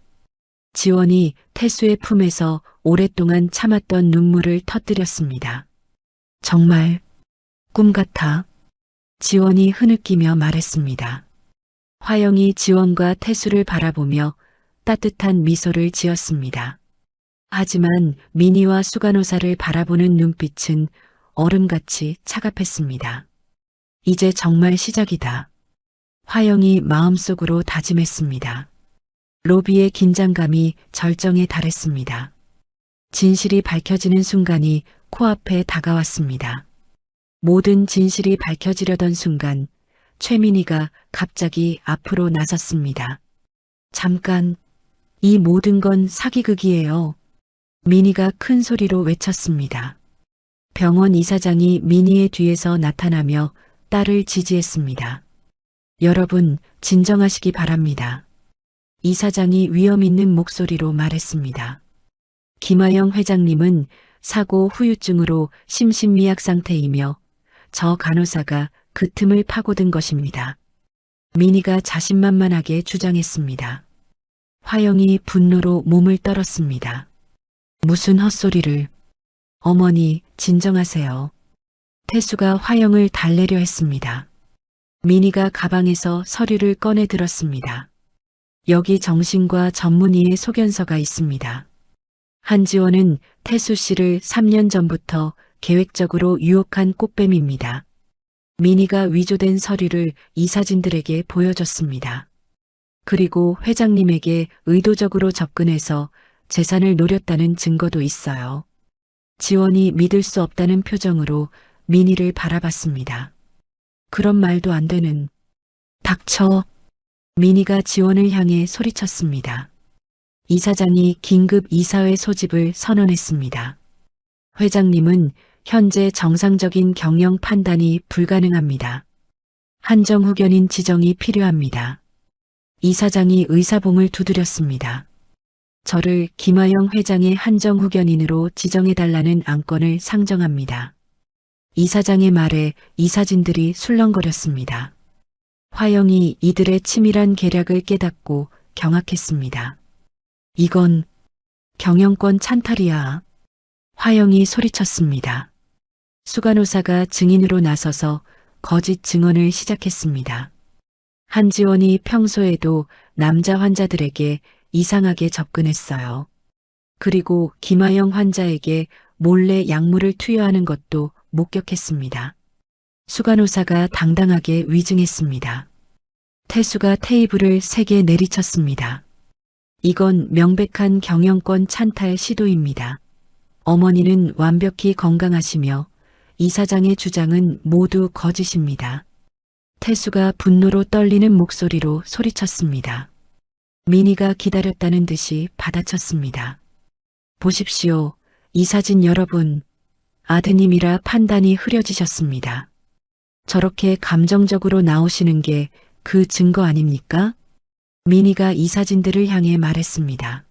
지원이 태수의 품에서 오랫동안 참았던 눈물을 터뜨렸습니다. 정말 꿈 같아. 지원이 흐느끼며 말했습니다. 화영이 지원과 태수를 바라보며 따뜻한 미소를 지었습니다. 하지만 민희와 수간호사를 바라보는 눈빛은 얼음같이 차갑했습니다. 이제 정말 시작이다. 화영이 마음속으로 다짐했습니다. 로비의 긴장감이 절정에 달했습니다. 진실이 밝혀지는 순간이 코앞에 다가왔습니다. 모든 진실이 밝혀지려던 순간 최민희가 갑자기 앞으로 나섰습니다. 잠깐, 이 모든 건 사기극이에요. 민희가 큰 소리로 외쳤습니다. 병원 이사장이 민희의 뒤에서 나타나며 딸을 지지했습니다. 여러분, 진정하시기 바랍니다. 이사장이 위험 있는 목소리로 말했습니다. 김하영 회장님은 사고 후유증으로 심신미약 상태이며 저 간호사가 그 틈을 파고든 것입니다. 민희가 자신만만하게 주장했습니다. 화영이 분노로 몸을 떨었습니다. 무슨 헛소리를. 어머니, 진정하세요. 태수가 화영을 달래려 했습니다. 민희가 가방에서 서류를 꺼내 들었습니다. 여기 정신과 전문의의 소견서가 있습니다. 한지원은 태수 씨를 3년 전부터 계획적으로 유혹한 꽃뱀입니다. 민희가 위조된 서류를 이사진들에게 보여줬습니다. 그리고 회장님에게 의도적으로 접근해서 재산을 노렸다는 증거도 있어요. 지원이 믿을 수 없다는 표정으로 민희를 바라봤습니다. 그런 말도 안 되는. 닥쳐. 민희가 지원을 향해 소리쳤습니다. 이사장이 긴급 이사회 소집을 선언했습니다. 회장님은 현재 정상적인 경영 판단이 불가능합니다. 한정후견인 지정이 필요합니다. 이사장이 의사봉을 두드렸습니다. 저를 김하영 회장의 한정후견인으로 지정해달라는 안건을 상정합니다. 이사장의 말에 이사진들이 술렁거렸습니다. 화영이 이들의 치밀한 계략을 깨닫고 경악했습니다. 이건 경영권 찬탈이야. 화영이 소리쳤습니다. 수간호사가 증인으로 나서서 거짓 증언을 시작했습니다. 한지원이 평소에도 남자 환자들에게 이상하게 접근했어요. 그리고 김하영 환자에게 몰래 약물을 투여하는 것도 목격했습니다. 수간호사가 당당하게 위증했습니다. 태수가 테이블을 3개 내리쳤습니다. 이건 명백한 경영권 찬탈 시도입니다. 어머니는 완벽히 건강하시며 이사장의 주장은 모두 거짓입니다. 태수가 분노로 떨리는 목소리로 소리쳤습니다. 민희가 기다렸다는 듯이 받아쳤습니다. 보십시오. 이사진 여러분. 아드님이라 판단이 흐려지셨습니다. 저렇게 감정적으로 나오시는 게 그 증거 아닙니까? 민희가 이사진들을 향해 말했습니다.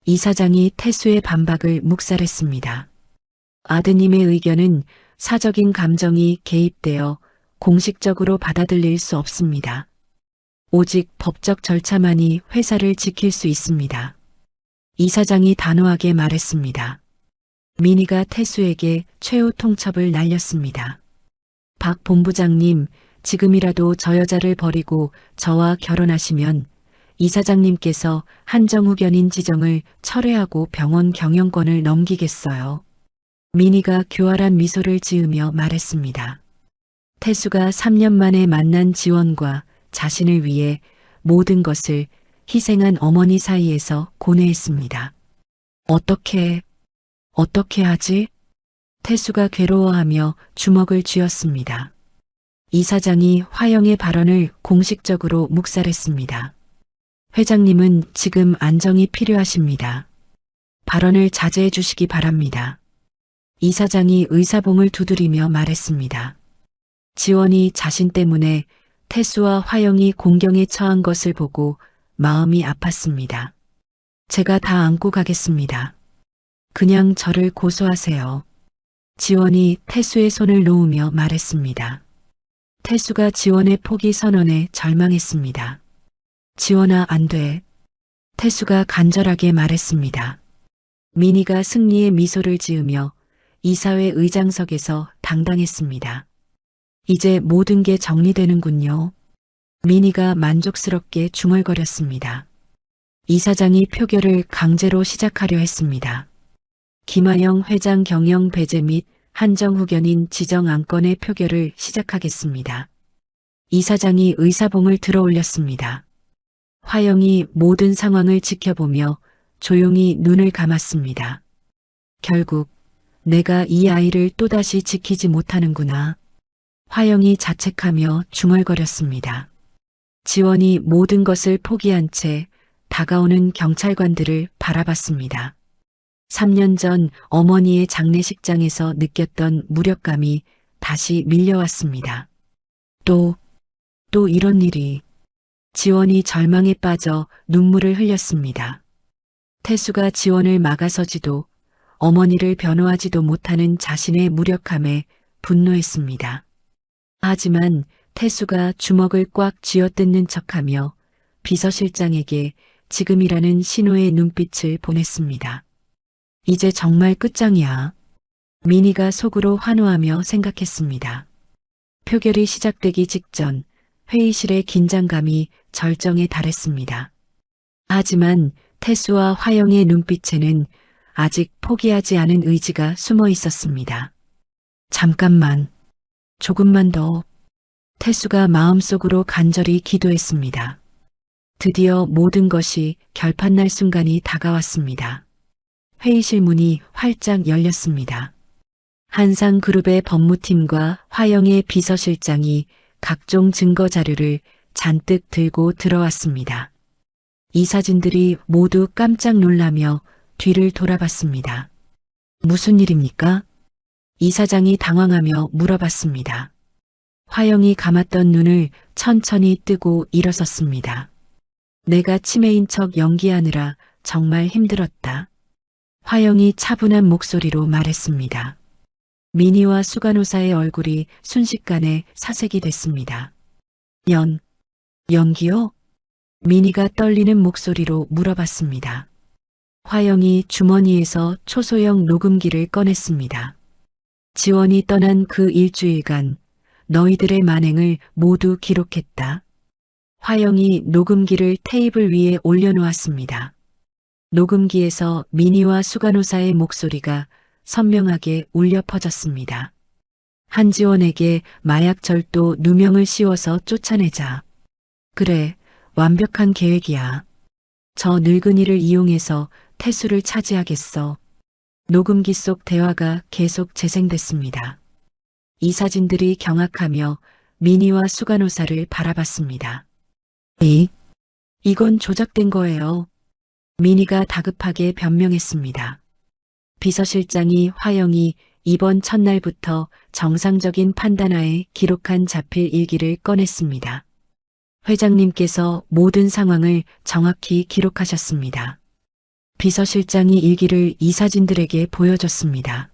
이사장이 태수의 반박을 묵살했습니다. 아드님의 의견은 사적인 감정이 개입되어 공식적으로 받아들일 수 없습니다. 오직 법적 절차만이 회사를 지킬 수 있습니다. 이사장이 단호하게 말했습니다. 민희가 태수에게 최후 통첩을 날렸습니다. 박 본부장님, 지금이라도 저 여자를 버리고 저와 결혼하시면 이사장님께서 한정후견인 지정을 철회하고 병원 경영권을 넘기겠어요. 민희가 교활한 미소를 지으며 말했습니다. 태수가 3년 만에 만난 지원과 자신을 위해 모든 것을 희생한 어머니 사이에서 고뇌했습니다. 어떻게 하지? 태수가 괴로워하며 주먹을 쥐었습니다. 이사장이 화영의 발언을 공식적으로 묵살했습니다. 회장님은 지금 안정이 필요하십니다. 발언을 자제해 주시기 바랍니다. 이사장이 의사봉을 두드리며 말했습니다. 지원이 자신 때문에 태수와 화영이 공경에 처한 것을 보고 마음이 아팠습니다. 제가 다 안고 가겠습니다. 그냥 저를 고소하세요. 지원이 태수의 손을 놓으며 말했습니다. 태수가 지원의 포기 선언에 절망했습니다. 지원아, 안 돼. 태수가 간절하게 말했습니다. 민희가 승리의 미소를 지으며 이사회 의장석에서 당당했습니다. 이제 모든 게 정리되는군요. 민희가 만족스럽게 중얼거렸습니다. 이사장이 표결을 강제로 시작하려 했습니다. 김하영 회장 경영 배제 및 한정후견인 지정 안건의 표결을 시작하겠습니다. 이사장이 의사봉을 들어 올렸습니다. 화영이 모든 상황을 지켜보며 조용히 눈을 감았습니다. 결국 내가 이 아이를 또다시 지키지 못하는구나. 화영이 자책하며 중얼거렸습니다. 지원이 모든 것을 포기한 채 다가오는 경찰관들을 바라봤습니다. 3년 전 어머니의 장례식장에서 느꼈던 무력감이 다시 밀려왔습니다. 또 이런 일이. 지원이 절망에 빠져 눈물을 흘렸습니다. 태수가 지원을 막아서지도 어머니를 변호하지도 못하는 자신의 무력함에 분노했습니다. 하지만 태수가 주먹을 꽉 쥐어뜯는 척하며 비서실장에게 지금이라는 신호의 눈빛을 보냈습니다. 이제 정말 끝장이야. 민희가 속으로 환호하며 생각했습니다. 표결이 시작되기 직전 회의실의 긴장감이 절정에 달했습니다. 하지만 태수와 화영의 눈빛에는 아직 포기하지 않은 의지가 숨어 있었습니다. 잠깐만, 조금만 더. 태수가 마음속으로 간절히 기도했습니다. 드디어 모든 것이 결판날 순간이 다가왔습니다. 회의실 문이 활짝 열렸습니다. 한상그룹의 법무팀과 화영의 비서실장이 각종 증거 자료를 잔뜩 들고 들어왔습니다. 이 사진들이 모두 깜짝 놀라며 뒤를 돌아봤습니다. 무슨 일입니까? 이사장이 당황하며 물어봤습니다. 화영이 감았던 눈을 천천히 뜨고 일어섰습니다. 내가 치매인 척 연기하느라 정말 힘들었다. 화영이 차분한 목소리로 말했습니다. 미니와 수간호사의 얼굴이 순식간에 사색이 됐습니다. 연기요? 미니가 떨리는 목소리로 물어봤습니다. 화영이 주머니에서 초소형 녹음기를 꺼냈습니다. 지원이 떠난 그 일주일간 너희들의 만행을 모두 기록했다. 화영이 녹음기를 테이블 위에 올려놓았습니다. 녹음기에서 미니와 수간호사의 목소리가 선명하게 울려 퍼졌습니다. 한지원에게 마약 절도 누명을 씌워서 쫓아내자. 그래, 완벽한 계획이야. 저 늙은이를 이용해서 태수를 차지하겠어. 녹음기 속 대화가 계속 재생됐습니다. 이 사진들이 경악하며 미니와 수간호사를 바라봤습니다. 이건 조작된 거예요. 미니가 다급하게 변명했습니다. 비서실장이 화영이 이번 첫날부터 정상적인 판단하에 기록한 자필 일기를 꺼냈습니다. 회장님께서 모든 상황을 정확히 기록하셨습니다. 비서실장이 일기를 이 사진들에게 보여줬습니다.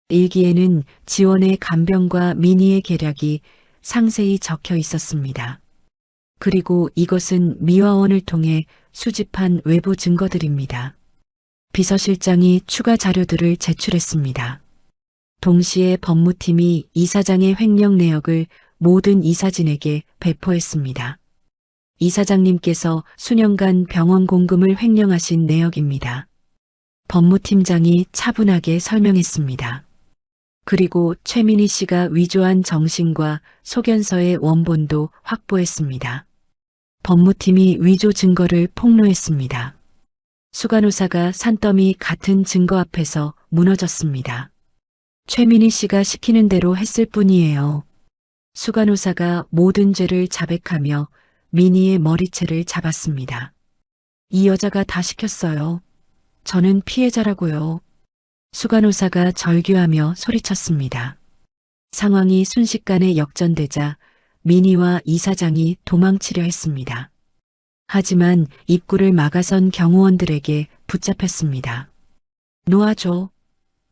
일기에는 지원의 간병과 미니의 계략이 상세히 적혀 있었습니다. 그리고 이것은 미화원을 통해 수집한 외부 증거들입니다. 비서실장이 추가 자료들을 제출했습니다. 동시에 법무팀이 이사장의 횡령 내역을 모든 이사진에게 배포했습니다. 이사장님께서 수년간 병원 공금을 횡령하신 내역입니다. 법무팀장이 차분하게 설명했습니다. 그리고 최민희 씨가 위조한 정신과 소견서의 원본도 확보했습니다. 법무팀이 위조 증거를 폭로했습니다. 수간호사가 산더미 같은 증거 앞에서 무너졌습니다. 최민희 씨가 시키는 대로 했을 뿐이에요. 수간호사가 모든 죄를 자백하며 미니의 머리채를 잡았습니다. 이 여자가 다 시켰어요. 저는 피해자라고요. 수간호사가 절규하며 소리쳤습니다. 상황이 순식간에 역전되자 미니와 이사장이 도망치려 했습니다. 하지만 입구를 막아선 경호원들에게 붙잡혔습니다. 놓아줘.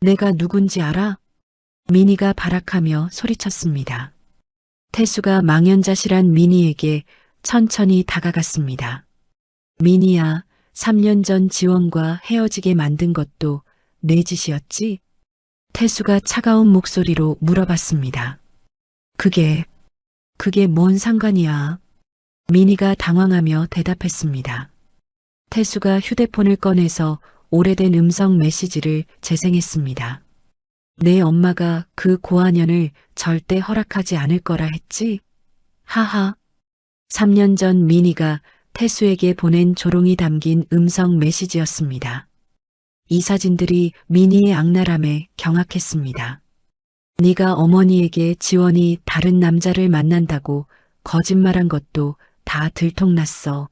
내가 누군지 알아? 미니가 발악하며 소리쳤습니다. 태수가 망연자실한 미니에게 천천히 다가갔습니다. 미니야, 3년 전 지원과 헤어지게 만든 것도 내 짓이었지? 태수가 차가운 목소리로 물어봤습니다. 그게 뭔 상관이야? 미니가 당황하며 대답했습니다. 태수가 휴대폰을 꺼내서 오래된 음성 메시지를 재생했습니다. 내 엄마가 그 고아년을 절대 허락하지 않을 거라 했지? 하하. 3년 전 미니가 태수에게 보낸 조롱이 담긴 음성 메시지였습니다. 이 사진들이 미니의 악랄함에 경악했습니다. 네가 어머니에게 지원이 다른 남자를 만난다고 거짓말한 것도 다 들통났어.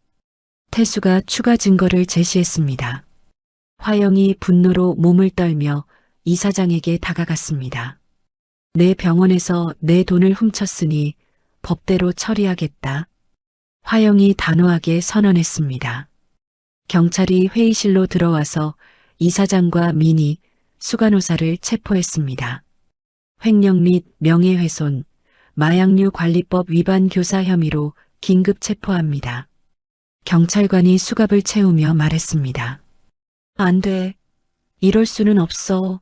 태수가 추가 증거를 제시했습니다. 화영이 분노로 몸을 떨며 이사장에게 다가갔습니다. 내 병원에서 내 돈을 훔쳤으니 법대로 처리하겠다. 화영이 단호하게 선언했습니다. 경찰이 회의실로 들어와서 이사장과 미니, 수간호사를 체포했습니다. 횡령 및 명예훼손, 마약류 관리법 위반 교사 혐의로 긴급 체포합니다. 경찰관이 수갑을 채우며 말했습니다. 안 돼. 이럴 수는 없어.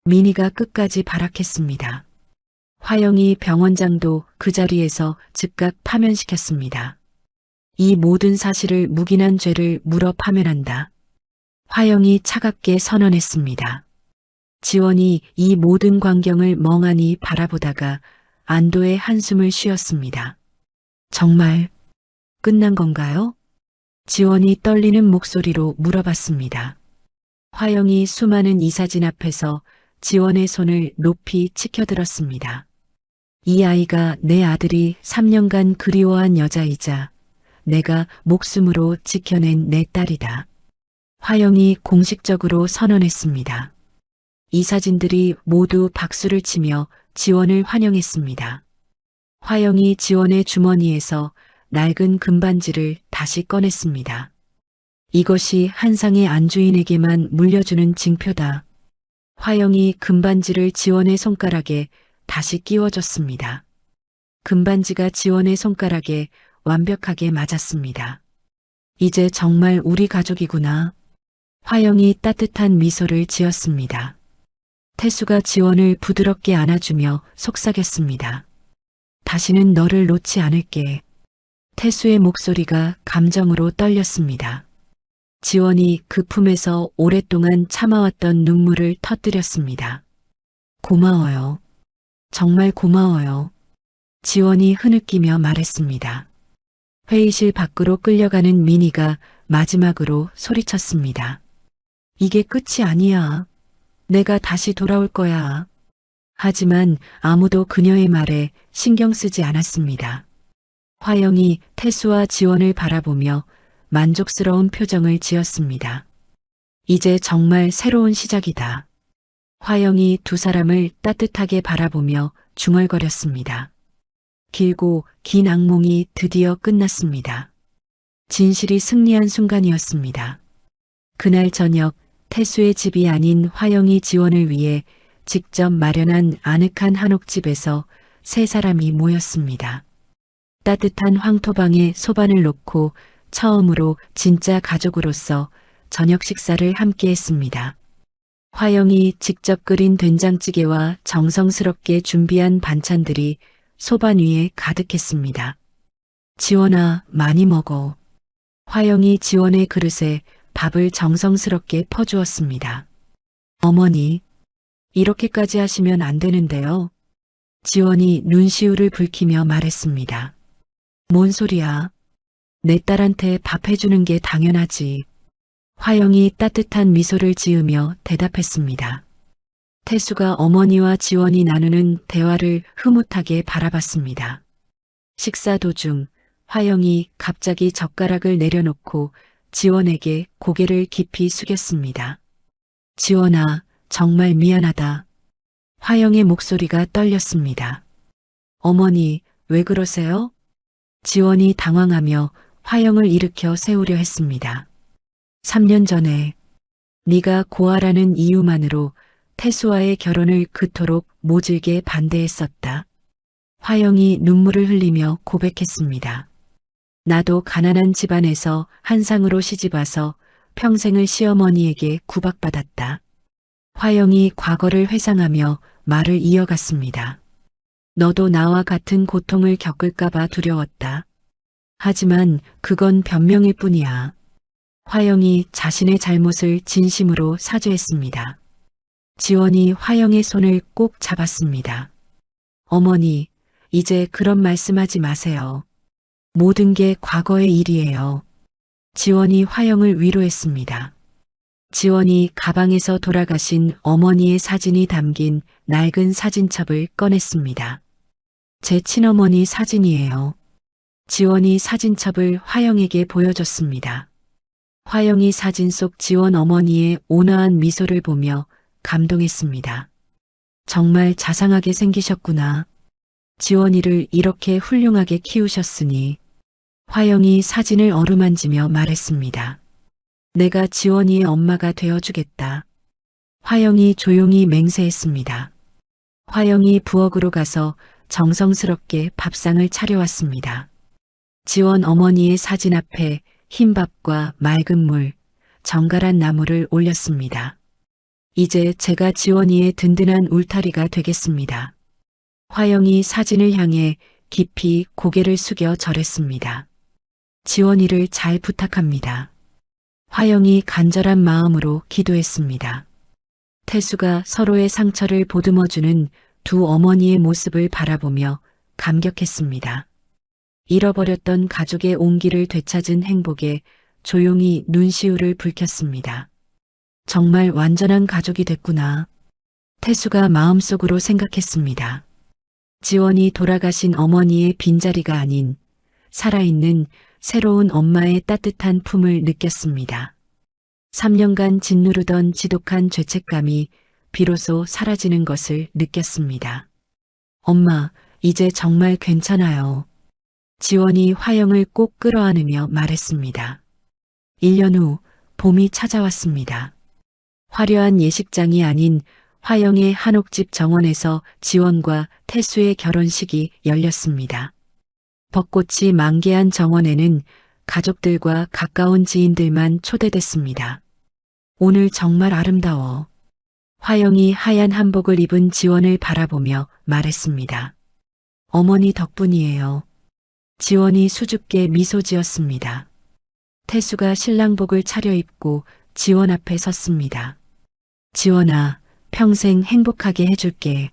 미니가 끝까지 발악했습니다. 화영이 병원장도 그 자리에서 즉각 파면시켰습니다. 이 모든 사실을 묵인한 죄를 물어 파면한다. 화영이 차갑게 선언했습니다. 지원이 이 모든 광경을 멍하니 바라보다가 안도의 한숨을 쉬었습니다. 정말 끝난 건가요? 지원이 떨리는 목소리로 물어봤습니다. 화영이 수많은 이사진 앞에서 지원의 손을 높이 치켜들었습니다. 이 아이가 내 아들이 3년간 그리워한 여자이자 내가 목숨으로 지켜낸 내 딸이다. 화영이 공식적으로 선언했습니다. 이 사진들이 모두 박수를 치며 지원을 환영했습니다. 화영이 지원의 주머니에서 낡은 금반지를 다시 꺼냈습니다. 이것이 한상의 안주인에게만 물려주는 징표다. 화영이 금반지를 지원의 손가락에 다시 끼워줬습니다. 금반지가 지원의 손가락에 완벽하게 맞았습니다. 이제 정말 우리 가족이구나. 화영이 따뜻한 미소를 지었습니다. 태수가 지원을 부드럽게 안아주며 속삭였습니다. 다시는 너를 놓지 않을게. 태수의 목소리가 감정으로 떨렸습니다. 지원이 그 품에서 오랫동안 참아왔던 눈물을 터뜨렸습니다. 고마워요. 정말 고마워요. 지원이 흐느끼며 말했습니다. 회의실 밖으로 끌려가는 민희가 마지막으로 소리쳤습니다. 이게 끝이 아니야. 내가 다시 돌아올 거야. 하지만 아무도 그녀의 말에 신경 쓰지 않았습니다. 화영이 태수와 지원을 바라보며 만족스러운 표정을 지었습니다. 이제 정말 새로운 시작이다. 화영이 두 사람을 따뜻하게 바라보며 중얼거렸습니다. 길고 긴 악몽이 드디어 끝났습니다. 진실이 승리한 순간이었습니다. 그날 저녁 태수의 집이 아닌 화영이 지원을 위해 직접 마련한 아늑한 한옥집에서 세 사람이 모였습니다. 따뜻한 황토방에 소반을 놓고 처음으로 진짜 가족으로서 저녁 식사를 함께 했습니다. 화영이 직접 끓인 된장찌개와 정성스럽게 준비한 반찬들이 소반 위에 가득했습니다. 지원아, 많이 먹어. 화영이 지원의 그릇에 밥을 정성스럽게 퍼주었습니다. 어머니, 이렇게까지 하시면 안 되는데요. 지원이 눈시울을 붉히며 말했습니다. 뭔 소리야. 내 딸한테 밥 해주는 게 당연하지. 화영이 따뜻한 미소를 지으며 대답했습니다. 태수가 어머니와 지원이 나누는 대화를 흐뭇하게 바라봤습니다. 식사 도중 화영이 갑자기 젓가락을 내려놓고 지원에게 고개를 깊이 숙였습니다. 지원아, 정말 미안하다. 화영의 목소리가 떨렸습니다. 어머니, 왜 그러세요? 지원이 당황하며 화영을 일으켜 세우려 했습니다. 3년 전에 네가 고아라는 이유만으로 태수와의 결혼을 그토록 모질게 반대했었다. 화영이 눈물을 흘리며 고백했습니다. 나도 가난한 집안에서 한상으로 시집와서 평생을 시어머니에게 구박받았다. 화영이 과거를 회상하며 말을 이어갔습니다. 너도 나와 같은 고통을 겪을까봐 두려웠다. 하지만 그건 변명일 뿐이야. 화영이 자신의 잘못을 진심으로 사죄했습니다. 지원이 화영의 손을 꼭 잡았습니다. 어머니, 이제 그런 말씀하지 마세요. 모든 게 과거의 일이에요. 지원이 화영을 위로했습니다. 지원이 가방에서 돌아가신 어머니의 사진이 담긴 낡은 사진첩을 꺼냈습니다. 제 친어머니 사진이에요. 지원이 사진첩을 화영에게 보여줬습니다. 화영이 사진 속 지원 어머니의 온화한 미소를 보며 감동했습니다. 정말 자상하게 생기셨구나. 지원이를 이렇게 훌륭하게 키우셨으니. 화영이 사진을 어루만지며 말했습니다. 내가 지원이의 엄마가 되어주겠다. 화영이 조용히 맹세했습니다. 화영이 부엌으로 가서 정성스럽게 밥상을 차려왔습니다. 지원 어머니의 사진 앞에 흰밥과 맑은 물, 정갈한 나물을 올렸습니다. 이제 제가 지원이의 든든한 울타리가 되겠습니다. 화영이 사진을 향해 깊이 고개를 숙여 절했습니다. 지원이를 잘 부탁합니다. 화영이 간절한 마음으로 기도했습니다. 태수가 서로의 상처를 보듬어주는 두 어머니의 모습을 바라보며 감격했습니다. 잃어버렸던 가족의 온기를 되찾은 행복에 조용히 눈시울을 붉혔습니다. 정말 완전한 가족이 됐구나. 태수가 마음속으로 생각했습니다. 지원이 돌아가신 어머니의 빈자리가 아닌 살아있는 새로운 엄마의 따뜻한 품을 느꼈습니다. 3년간 짓누르던 지독한 죄책감이 비로소 사라지는 것을 느꼈습니다. 엄마, 이제 정말 괜찮아요. 지원이 화영을 꼭 끌어안으며 말했습니다. 1년 후 봄이 찾아왔습니다. 화려한 예식장이 아닌 화영의 한옥집 정원에서 지원과 태수의 결혼식이 열렸습니다. 벚꽃이 만개한 정원에는 가족들과 가까운 지인들만 초대됐습니다. 오늘 정말 아름다워. 화영이 하얀 한복을 입은 지원을 바라보며 말했습니다. 어머니 덕분이에요. 지원이 수줍게 미소 지었습니다. 태수가 신랑복을 차려입고 지원 앞에 섰습니다. 지원아, 평생 행복하게 해줄게.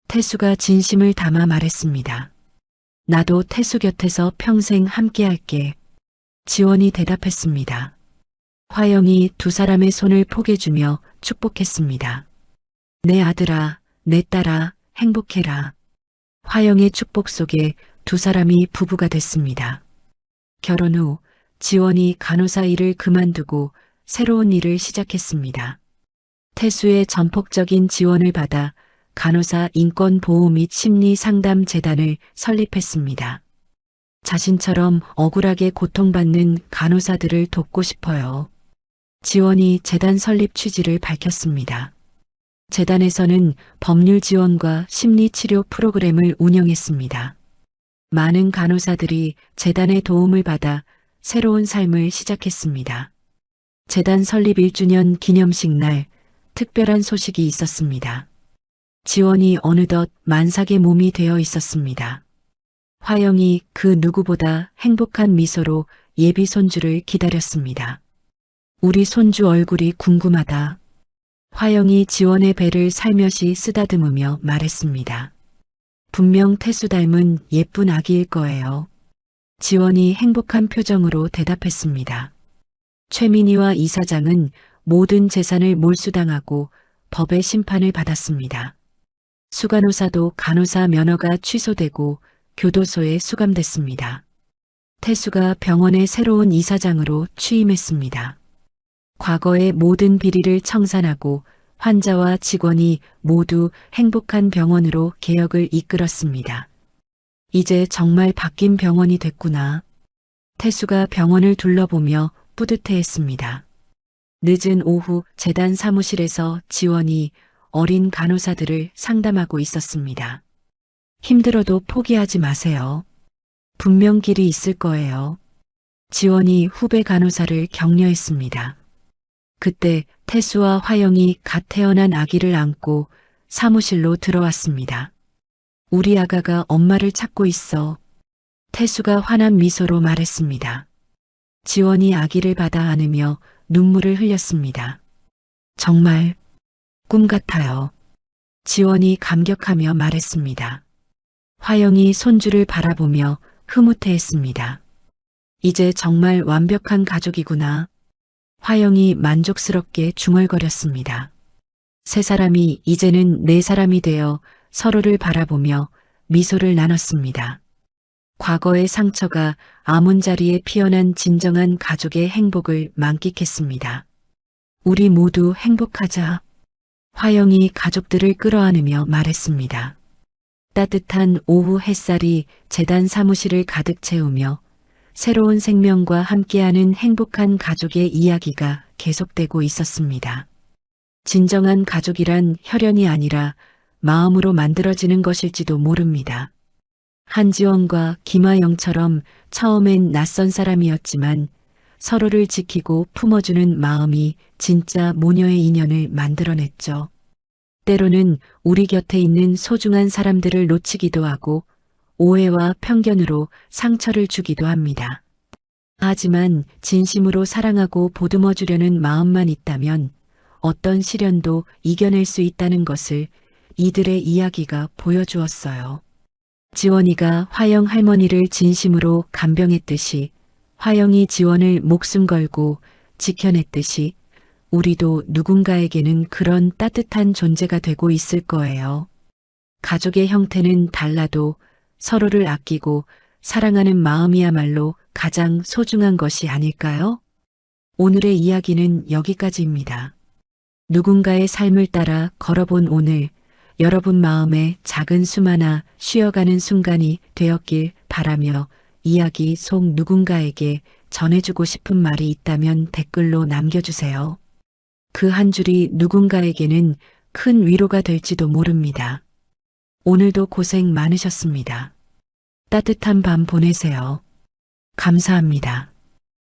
태수가 진심을 담아 말했습니다. 나도 태수 곁에서 평생 함께할게. 지원이 대답했습니다. 화영이 두 사람의 손을 포개주며 축복했습니다. 내 아들아, 내 딸아, 행복해라. 화영의 축복 속에 두 사람이 부부가 됐습니다. 결혼 후 지원이 간호사 일을 그만두고 새로운 일을 시작했습니다. 태수의 전폭적인 지원을 받아 간호사 인권보호 및 심리상담재단을 설립했습니다. 자신처럼 억울하게 고통받는 간호사들을 돕고 싶어요. 지원이 재단 설립 취지를 밝혔습니다. 재단에서는 법률 지원과 심리치료 프로그램을 운영했습니다. 많은 간호사들이 재단의 도움을 받아 새로운 삶을 시작했습니다. 재단 설립 1주년 기념식 날 특별한 소식이 있었습니다. 지원이 어느덧 만삭의 몸이 되어 있었습니다. 화영이 그 누구보다 행복한 미소로 예비 손주를 기다렸습니다. 우리 손주 얼굴이 궁금하다. 화영이 지원의 배를 살며시 쓰다듬으며 말했습니다. 분명 태수 닮은 예쁜 아기일 거예요. 지원이 행복한 표정으로 대답했습니다. 최민희와 이사장은 모든 재산을 몰수당하고 법의 심판을 받았습니다. 수간호사도 간호사 면허가 취소되고 교도소에 수감됐습니다. 태수가 병원의 새로운 이사장으로 취임했습니다. 과거의 모든 비리를 청산하고 환자와 직원이 모두 행복한 병원으로 개혁을 이끌었습니다. 이제 정말 바뀐 병원이 됐구나. 태수가 병원을 둘러보며 뿌듯해했습니다. 늦은 오후 재단 사무실에서 지원이 어린 간호사들을 상담하고 있었습니다. 힘들어도 포기하지 마세요. 분명 길이 있을 거예요. 지원이 후배 간호사를 격려했습니다. 그때 태수와 화영이 갓 태어난 아기를 안고 사무실로 들어왔습니다. 우리 아가가 엄마를 찾고 있어. 태수가 환한 미소로 말했습니다. 지원이 아기를 받아 안으며 눈물을 흘렸습니다. 정말 꿈 같아요. 지원이 감격하며 말했습니다. 화영이 손주를 바라보며 흐뭇해했습니다. 이제 정말 완벽한 가족이구나. 화영이 만족스럽게 중얼거렸습니다. 세 사람이 이제는 네 사람이 되어 서로를 바라보며 미소를 나눴습니다. 과거의 상처가 아문 자리에 피어난 진정한 가족의 행복을 만끽했습니다. 우리 모두 행복하자. 화영이 가족들을 끌어안으며 말했습니다. 따뜻한 오후 햇살이 재단 사무실을 가득 채우며 새로운 생명과 함께하는 행복한 가족의 이야기가 계속되고 있었습니다. 진정한 가족이란 혈연이 아니라 마음으로 만들어지는 것일지도 모릅니다. 한지원과 김하영처럼 처음엔 낯선 사람이었지만 서로를 지키고 품어주는 마음이 진짜 모녀의 인연을 만들어냈죠. 때로는 우리 곁에 있는 소중한 사람들을 놓치기도 하고 오해와 편견으로 상처를 주기도 합니다. 하지만 진심으로 사랑하고 보듬어 주려는 마음만 있다면 어떤 시련도 이겨낼 수 있다는 것을 이들의 이야기가 보여주었어요. 지원이가 화영 할머니를 진심으로 간병했듯이 화영이 지원을 목숨 걸고 지켜냈듯이 우리도 누군가에게는 그런 따뜻한 존재가 되고 있을 거예요. 가족의 형태는 달라도 서로를 아끼고 사랑하는 마음이야말로 가장 소중한 것이 아닐까요? 오늘의 이야기는 여기까지입니다. 누군가의 삶을 따라 걸어본 오늘, 여러분 마음에 작은 숨 하나 쉬어가는 순간이 되었길 바라며 이야기 속 누군가에게 전해주고 싶은 말이 있다면 댓글로 남겨주세요. 그 한 줄이 누군가에게는 큰 위로가 될지도 모릅니다. 오늘도 고생 많으셨습니다. 따뜻한 밤 보내세요. 감사합니다.